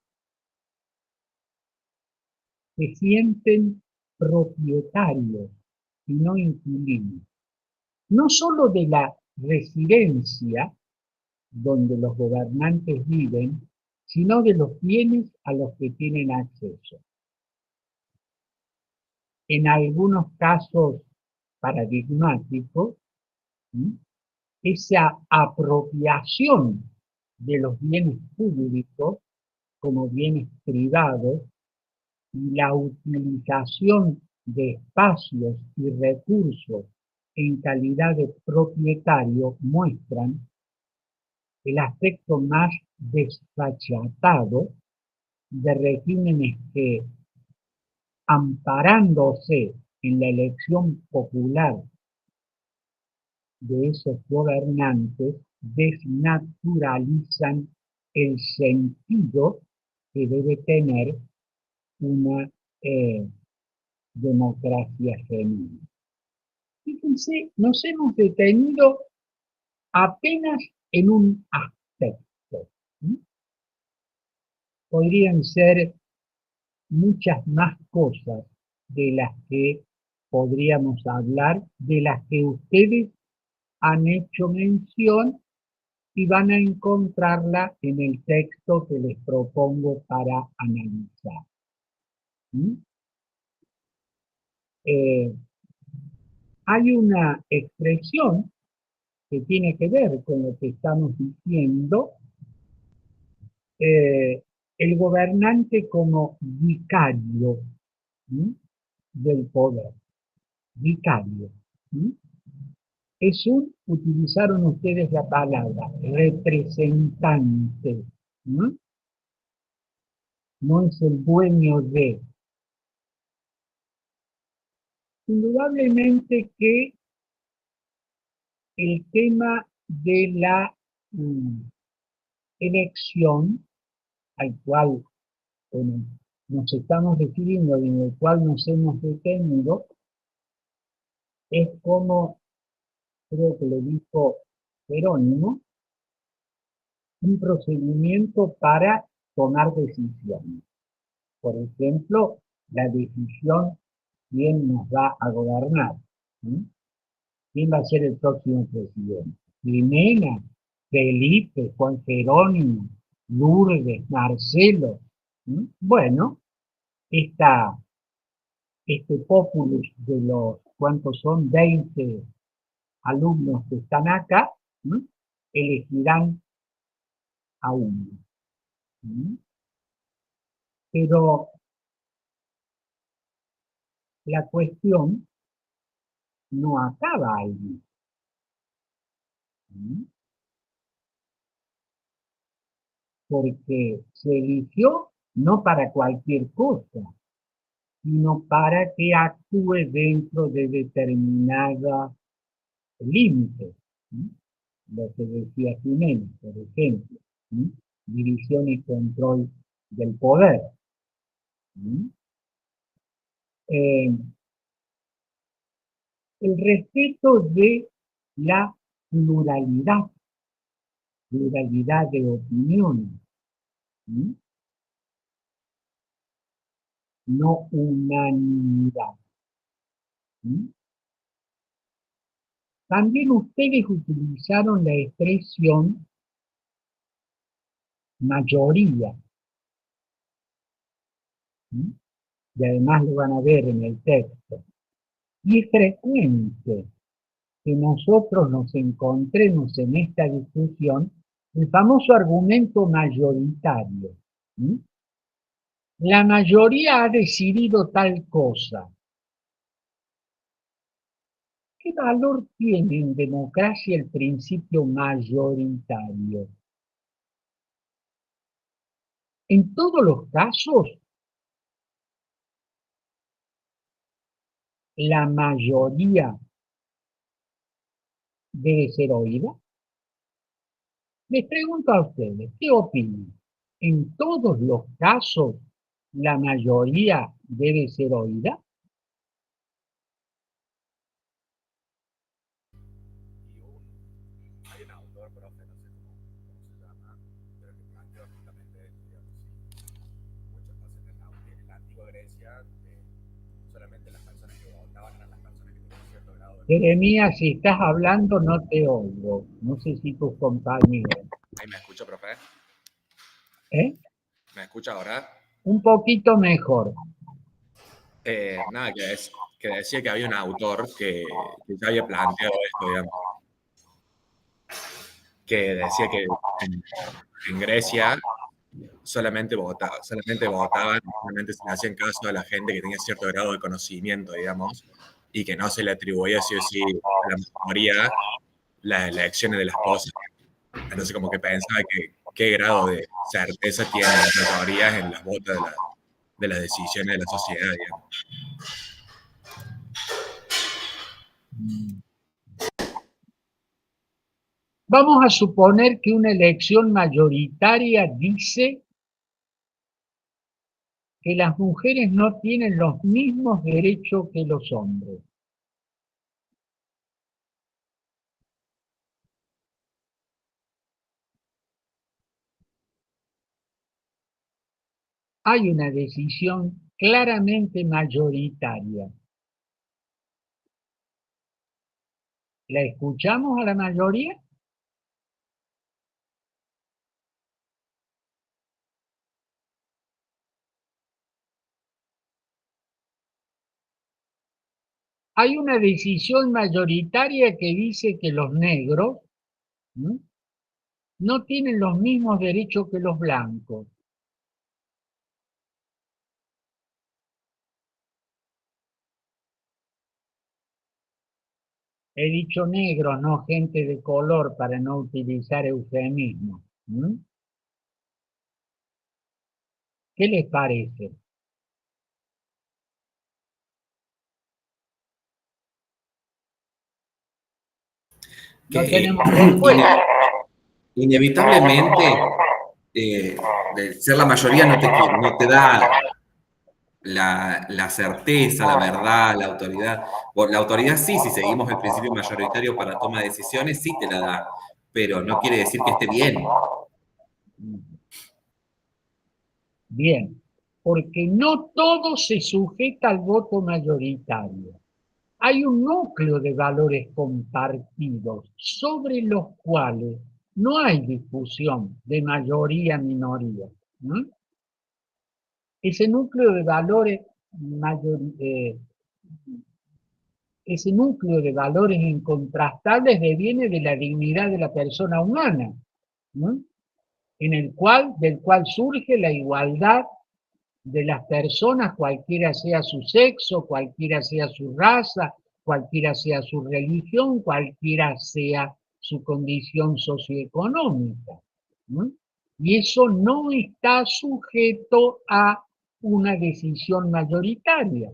se sienten propietarios y no inquilinos? No solo de la residencia donde los gobernantes viven, sino de los bienes a los que tienen acceso. En algunos casos paradigmáticos, ¿sí?, esa apropiación de los bienes públicos como bienes privados y la utilización de espacios y recursos en calidad de propietario muestran el aspecto más desfachatado de regímenes que, amparándose en la elección popular de esos gobernantes, desnaturalizan el sentido que debe tener una democracia genuina. Fíjense, nos hemos detenido apenas en un aspecto. ¿Sí? Podrían ser muchas más cosas de las que podríamos hablar, de las que ustedes han hecho mención y van a encontrarla en el texto que les propongo para analizar. ¿Sí? Hay una expresión que tiene que ver con lo que estamos diciendo, el gobernante como vicario. ¿Sí? del poder, vicario. Utilizaron ustedes la palabra representante, no es el dueño de. Indudablemente que el tema de la elección al cual nos estamos refiriendo y en el cual nos hemos detenido es como, creo que lo dijo Jerónimo, un procedimiento para tomar decisiones. Por ejemplo, la decisión quién nos va a gobernar, quién va a ser el próximo presidente. Jimena, Felipe, Juan Jerónimo, Lourdes, Marcelo. Bueno, este populus de los, ¿cuántos son? 20 alumnos que están acá, elegirán a uno. Pero la cuestión no acaba ahí. Porque se eligió no para cualquier cosa, sino para que actúe dentro de determinados límites. Lo que decía Jiménez, por ejemplo, división y control del poder. El respeto de la pluralidad de opiniones, no unanimidad. También ustedes utilizaron la expresión mayoría, y además lo van a ver en el texto. Y es frecuente que nosotros nos encontremos en esta discusión el famoso argumento mayoritario. La mayoría ha decidido tal cosa. ¿Qué valor tiene en democracia el principio mayoritario? En todos los casos, la mayoría debe ser oída. Les pregunto a ustedes, ¿qué opinan? ¿En todos los casos la mayoría debe ser oída? Hay un autor, profe, no sé cómo se llama, pero que planteó justamente esto, digamos, muchas cosas en la antigua Grecia, solamente las personas que votaban eran las personas que tenían cierto grado de... Jeremías, si estás hablando no te oigo. No sé si tus compañeros. ¿Ahí me escucha, profe? ¿Me escucha ahora? Un poquito mejor. Nada, que decía que había un autor que ya había planteado esto, digamos. Que decía que en Grecia solamente votaban, solamente se le hacían caso a la gente que tenía cierto grado de conocimiento, digamos, y que no se le atribuía sí o sí a la mayoría las elecciones de las cosas. Entonces como que pensaba que qué grado de certeza tienen las mayorías en las votas de las decisiones de la sociedad, digamos. Vamos a suponer que una elección mayoritaria dice que las mujeres no tienen los mismos derechos que los hombres. Hay una decisión claramente mayoritaria. ¿La escuchamos a la mayoría? Hay una decisión mayoritaria que dice que los negros no tienen los mismos derechos que los blancos. He dicho negros, no gente de color, para no utilizar eufemismo. ¿Qué les parece? No tenemos respuesta. Inevitablemente, de ser la mayoría no te da la certeza, la verdad, la autoridad. La autoridad sí, si seguimos el principio mayoritario para toma de decisiones, sí te la da, pero no quiere decir que esté bien. Bien, porque no todo se sujeta al voto mayoritario. Hay un núcleo de valores compartidos sobre los cuales no hay discusión de mayoría-minoría. Ese núcleo de valores ese núcleo de valores incontrastables deviene de la dignidad de la persona humana, del cual surge la igualdad de las personas, cualquiera sea su sexo, cualquiera sea su raza, cualquiera sea su religión, cualquiera sea su condición socioeconómica. Y eso no está sujeto a una decisión mayoritaria.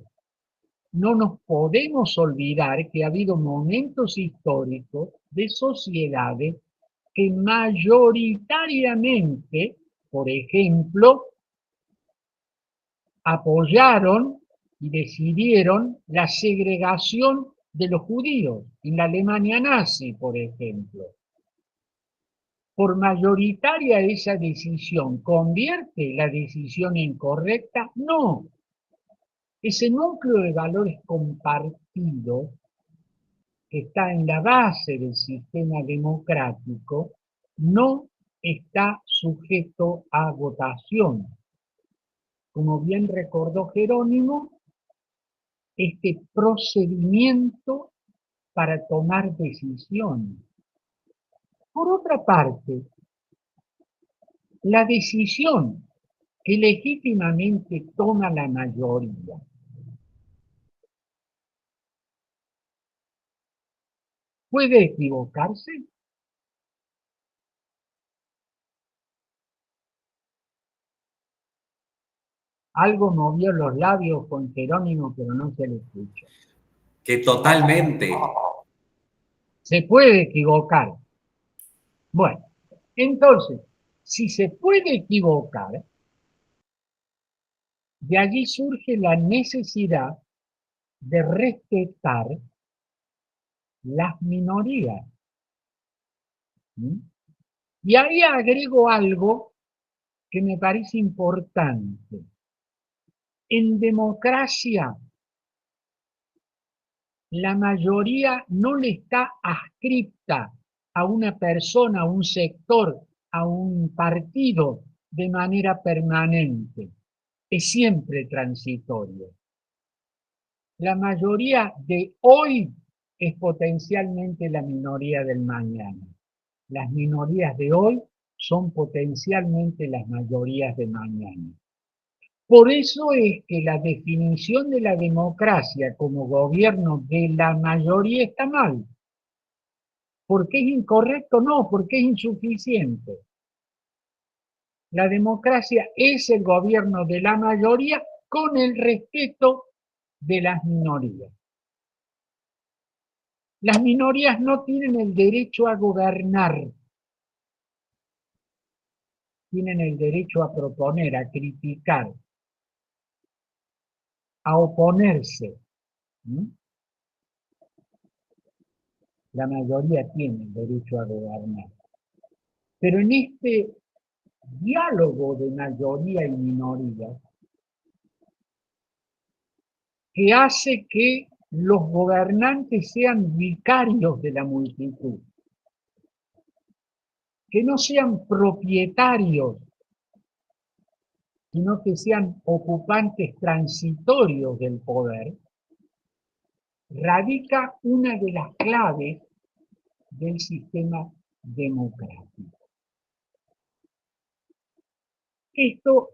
No nos podemos olvidar que ha habido momentos históricos de sociedades que mayoritariamente, por ejemplo, apoyaron y decidieron la segregación de los judíos en la Alemania nazi, por ejemplo. Por mayoritaria esa decisión, ¿convierte la decisión en correcta? No. Ese núcleo de valores compartidos que está en la base del sistema democrático no está sujeto a votación. Como bien recordó Jerónimo, este procedimiento para tomar decisiones. Por otra parte, la decisión que legítimamente toma la mayoría puede equivocarse. Algo movió los labios con Jerónimo, pero no se le escucha. Que totalmente. Se puede equivocar. Bueno, entonces, si se puede equivocar, de allí surge la necesidad de respetar las minorías. Y ahí agrego algo que me parece importante. En democracia, la mayoría no le está adscripta a una persona, a un sector, a un partido de manera permanente. Es siempre transitorio. La mayoría de hoy es potencialmente la minoría del mañana. Las minorías de hoy son potencialmente las mayorías de mañana. Por eso es que la definición de la democracia como gobierno de la mayoría está mal. ¿Por qué es incorrecto? No, porque es insuficiente. La democracia es el gobierno de la mayoría con el respeto de las minorías. Las minorías no tienen el derecho a gobernar. Tienen el derecho a proponer, a criticar, a oponerse. La mayoría tiene el derecho a gobernar. Pero en este diálogo de mayoría y minoría, que hace que los gobernantes sean vicarios de la multitud, que no sean propietarios, sino que sean ocupantes transitorios del poder, radica una de las claves del sistema democrático. Esto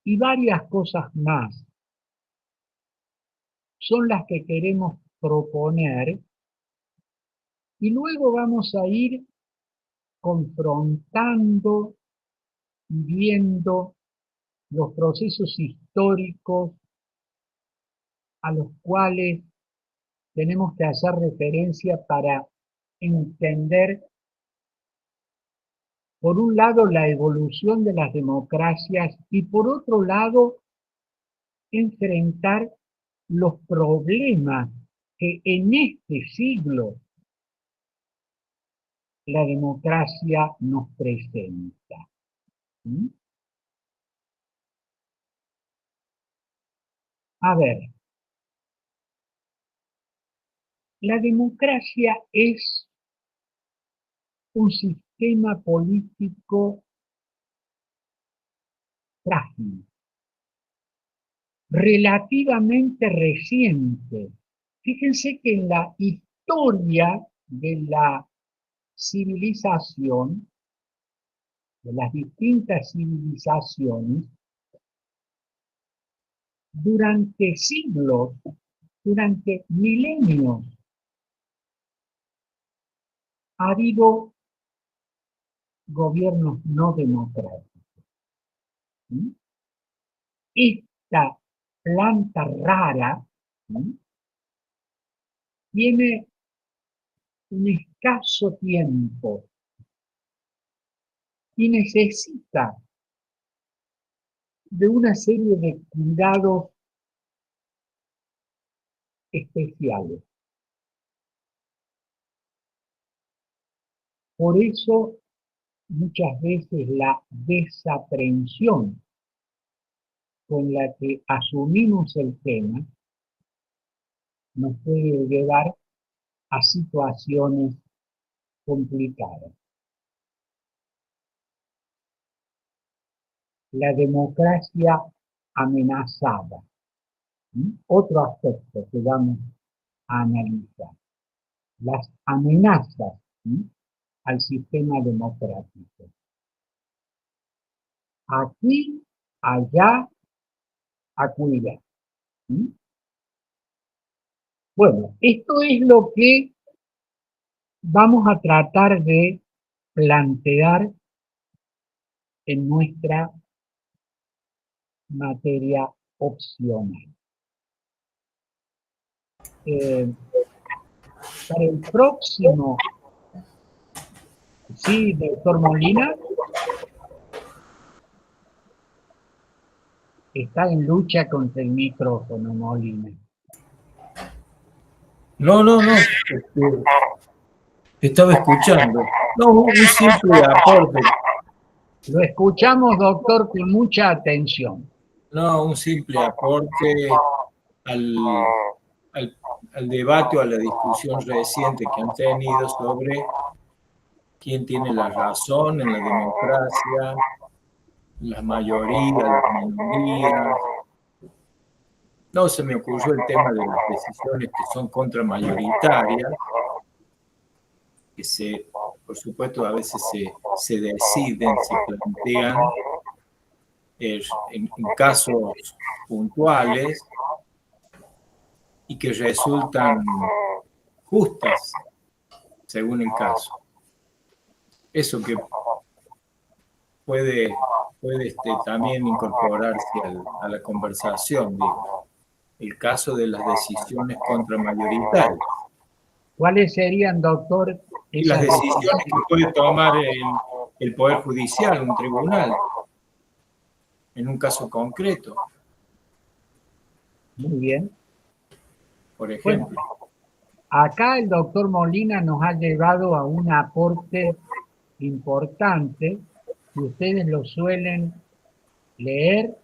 y varias cosas más son las que queremos proponer Y luego vamos a ir confrontando y viendo los procesos históricos a los cuales tenemos que hacer referencia para entender, por un lado, la evolución de las democracias y por otro lado, enfrentar los problemas que en este siglo la democracia nos presenta. ¿Mm? A ver, la democracia es un sistema político frágil, relativamente reciente. Fíjense que en la historia de la civilización, de las distintas civilizaciones, durante siglos, durante milenios, ha habido gobiernos no democráticos. ¿Sí? Esta planta rara, ¿sí?, tiene un escaso tiempo y necesita de una serie de cuidados especiales. Por eso, muchas veces la desaprensión con la que asumimos el tema nos puede llevar a situaciones complicadas. La democracia amenazada. Otro aspecto que vamos a analizar. Las amenazas al sistema democrático. Aquí, allá, acullá. Bueno, esto es lo que vamos a tratar de plantear en nuestra materia opcional. Para el próximo, sí, doctor Molina, está en lucha contra el micrófono, Molina. No. Estaba escuchando. No, un simple aporte. Lo escuchamos, doctor, con mucha atención. No, un simple aporte al debate o a la discusión reciente que han tenido sobre quién tiene la razón en la democracia, la mayoría, las minorías. No se me ocurrió el tema de las decisiones que son contramayoritarias, que por supuesto, a veces se deciden, se plantean en casos puntuales y que resultan justas según el caso. Eso que puede también incorporarse a la conversación, digo. El caso de las decisiones contramayoritarias. ¿Cuáles serían, doctor? Y las decisiones que puede tomar el Poder Judicial, un tribunal, en un caso concreto. Muy bien. Por ejemplo. Bueno, acá el doctor Molina nos ha llevado a un aporte importante que ustedes lo suelen leer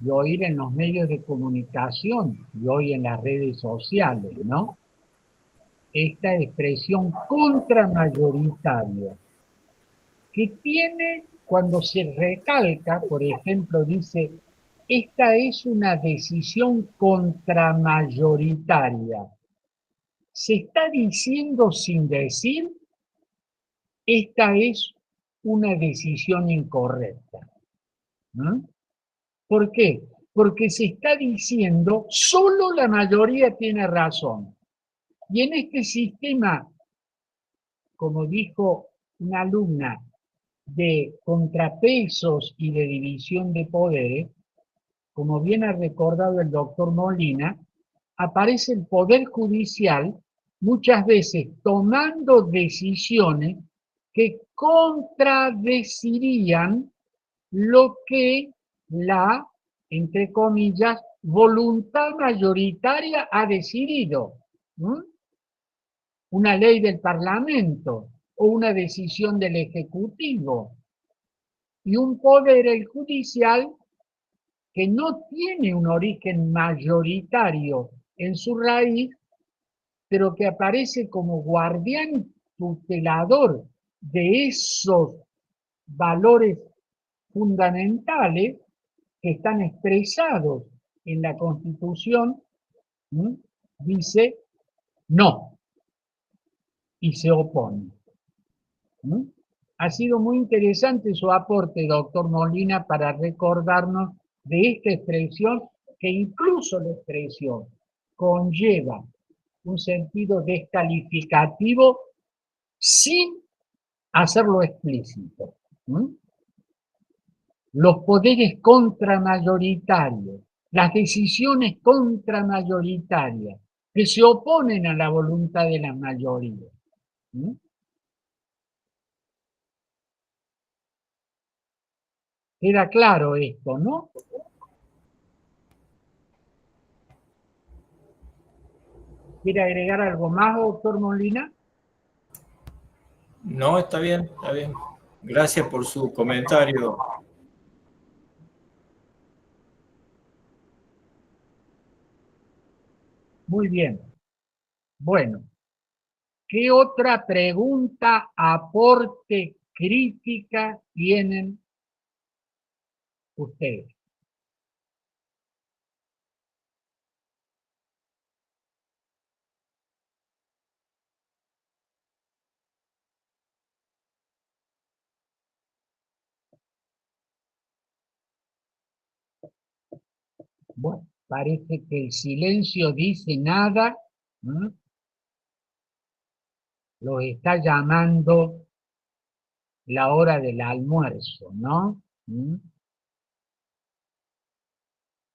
y oír en los medios de comunicación y hoy en las redes sociales, ¿no? Esta expresión contramayoritaria, que tiene, cuando se recalca, por ejemplo, dice, esta es una decisión contramayoritaria. Se está diciendo sin decir, esta es una decisión incorrecta. ¿No? ¿Por qué? Porque se está diciendo solo la mayoría tiene razón. Y en este sistema como dijo una alumna, de contrapesos y de división de poderes, como bien ha recordado el doctor Molina, aparece el Poder Judicial muchas veces tomando decisiones que contradecirían lo que la, entre comillas, voluntad mayoritaria ha decidido. ¿Mm? Una ley del Parlamento o una decisión del Ejecutivo. Y un poder, el judicial, que no tiene un origen mayoritario en su raíz, pero que aparece como guardián tutelador de esos valores fundamentales que están expresados en la Constitución, dice no y se opone. Ha sido muy interesante su aporte, doctor Molina, para recordarnos de esta expresión, que incluso la expresión conlleva un sentido descalificativo sin hacerlo explícito. Los poderes contramayoritarios, las decisiones contramayoritarias que se oponen a la voluntad de la mayoría. Queda claro esto, ¿no? ¿Quiere agregar algo más, doctor Molina? No, está bien, está bien. Gracias por su comentario. Muy bien. Bueno, ¿qué otra pregunta, aporte, crítica tienen ustedes? Bueno, parece que el silencio dice nada. Los está llamando la hora del almuerzo, ¿no?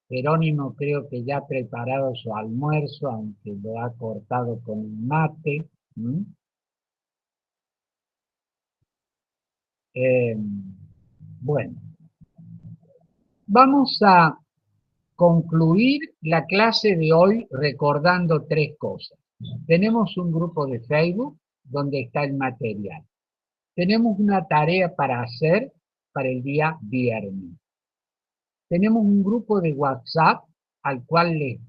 Jerónimo creo que ya ha preparado su almuerzo, aunque lo ha cortado con un mate. Bueno, vamos a concluir la clase de hoy recordando tres cosas. Tenemos un grupo de Facebook donde está el material. Tenemos una tarea para hacer para el día viernes. Tenemos un grupo de WhatsApp al cual les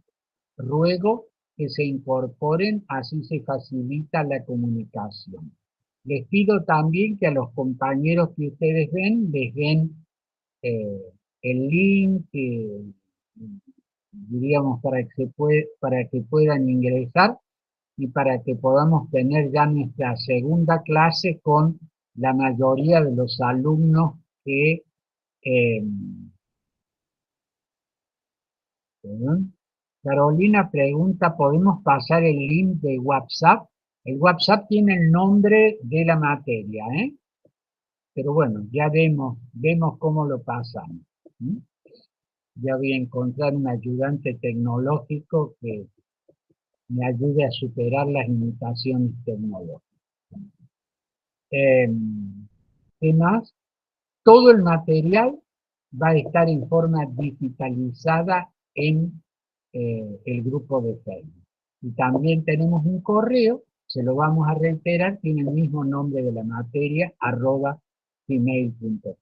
ruego que se incorporen, así se facilita la comunicación. Les pido también que a los compañeros que ustedes ven, les den el link, diríamos, para que puedan ingresar y para que podamos tener ya nuestra segunda clase con la mayoría de los alumnos que Carolina pregunta, ¿podemos pasar el link de WhatsApp? El WhatsApp tiene el nombre de la materia, pero bueno, ya vemos cómo lo pasamos. Ya voy a encontrar un ayudante tecnológico que me ayude a superar las limitaciones tecnológicas. ¿Qué más? Todo el material va a estar en forma digitalizada en el grupo de Facebook. Y también tenemos un correo, se lo vamos a reiterar, tiene el mismo nombre de la materia, @gmail.com.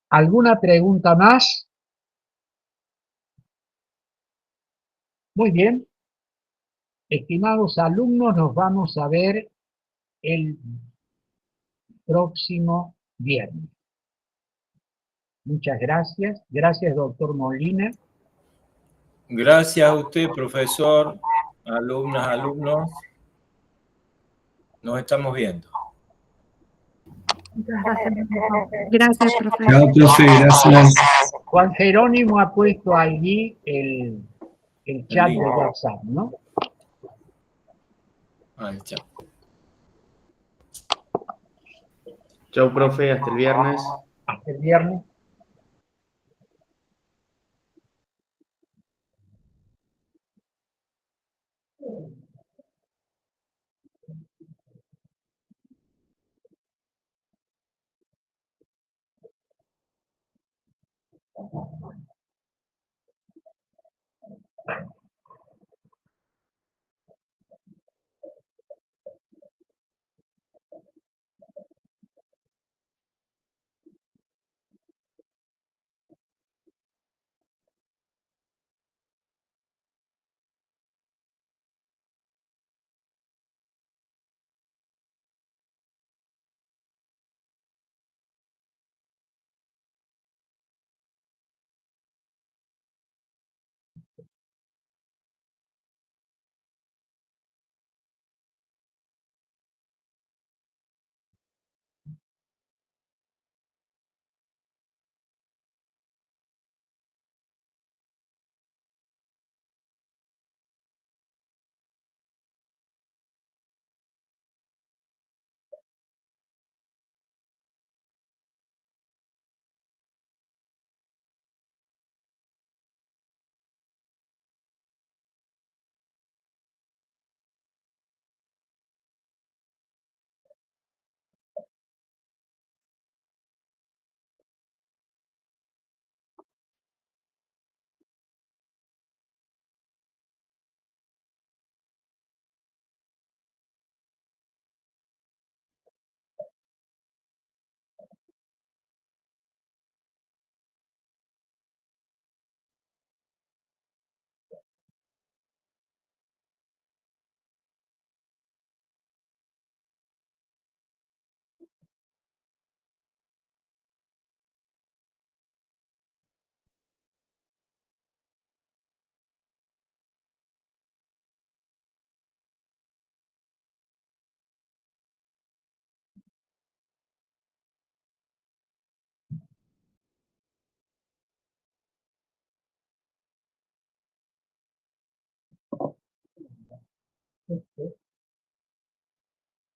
¿Alguna pregunta más? Muy bien. Estimados alumnos, nos vamos a ver el próximo viernes. Muchas gracias. Gracias, doctor Molina. Gracias a usted, profesor, alumnas, alumnos. Nos estamos viendo. Gracias, profesor. Chao, profe, gracias. Juan Jerónimo ha puesto allí el chat de link. WhatsApp, ¿no? El chat. Chau, profe, hasta el viernes. Hasta el viernes.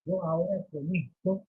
Yo ahora con esto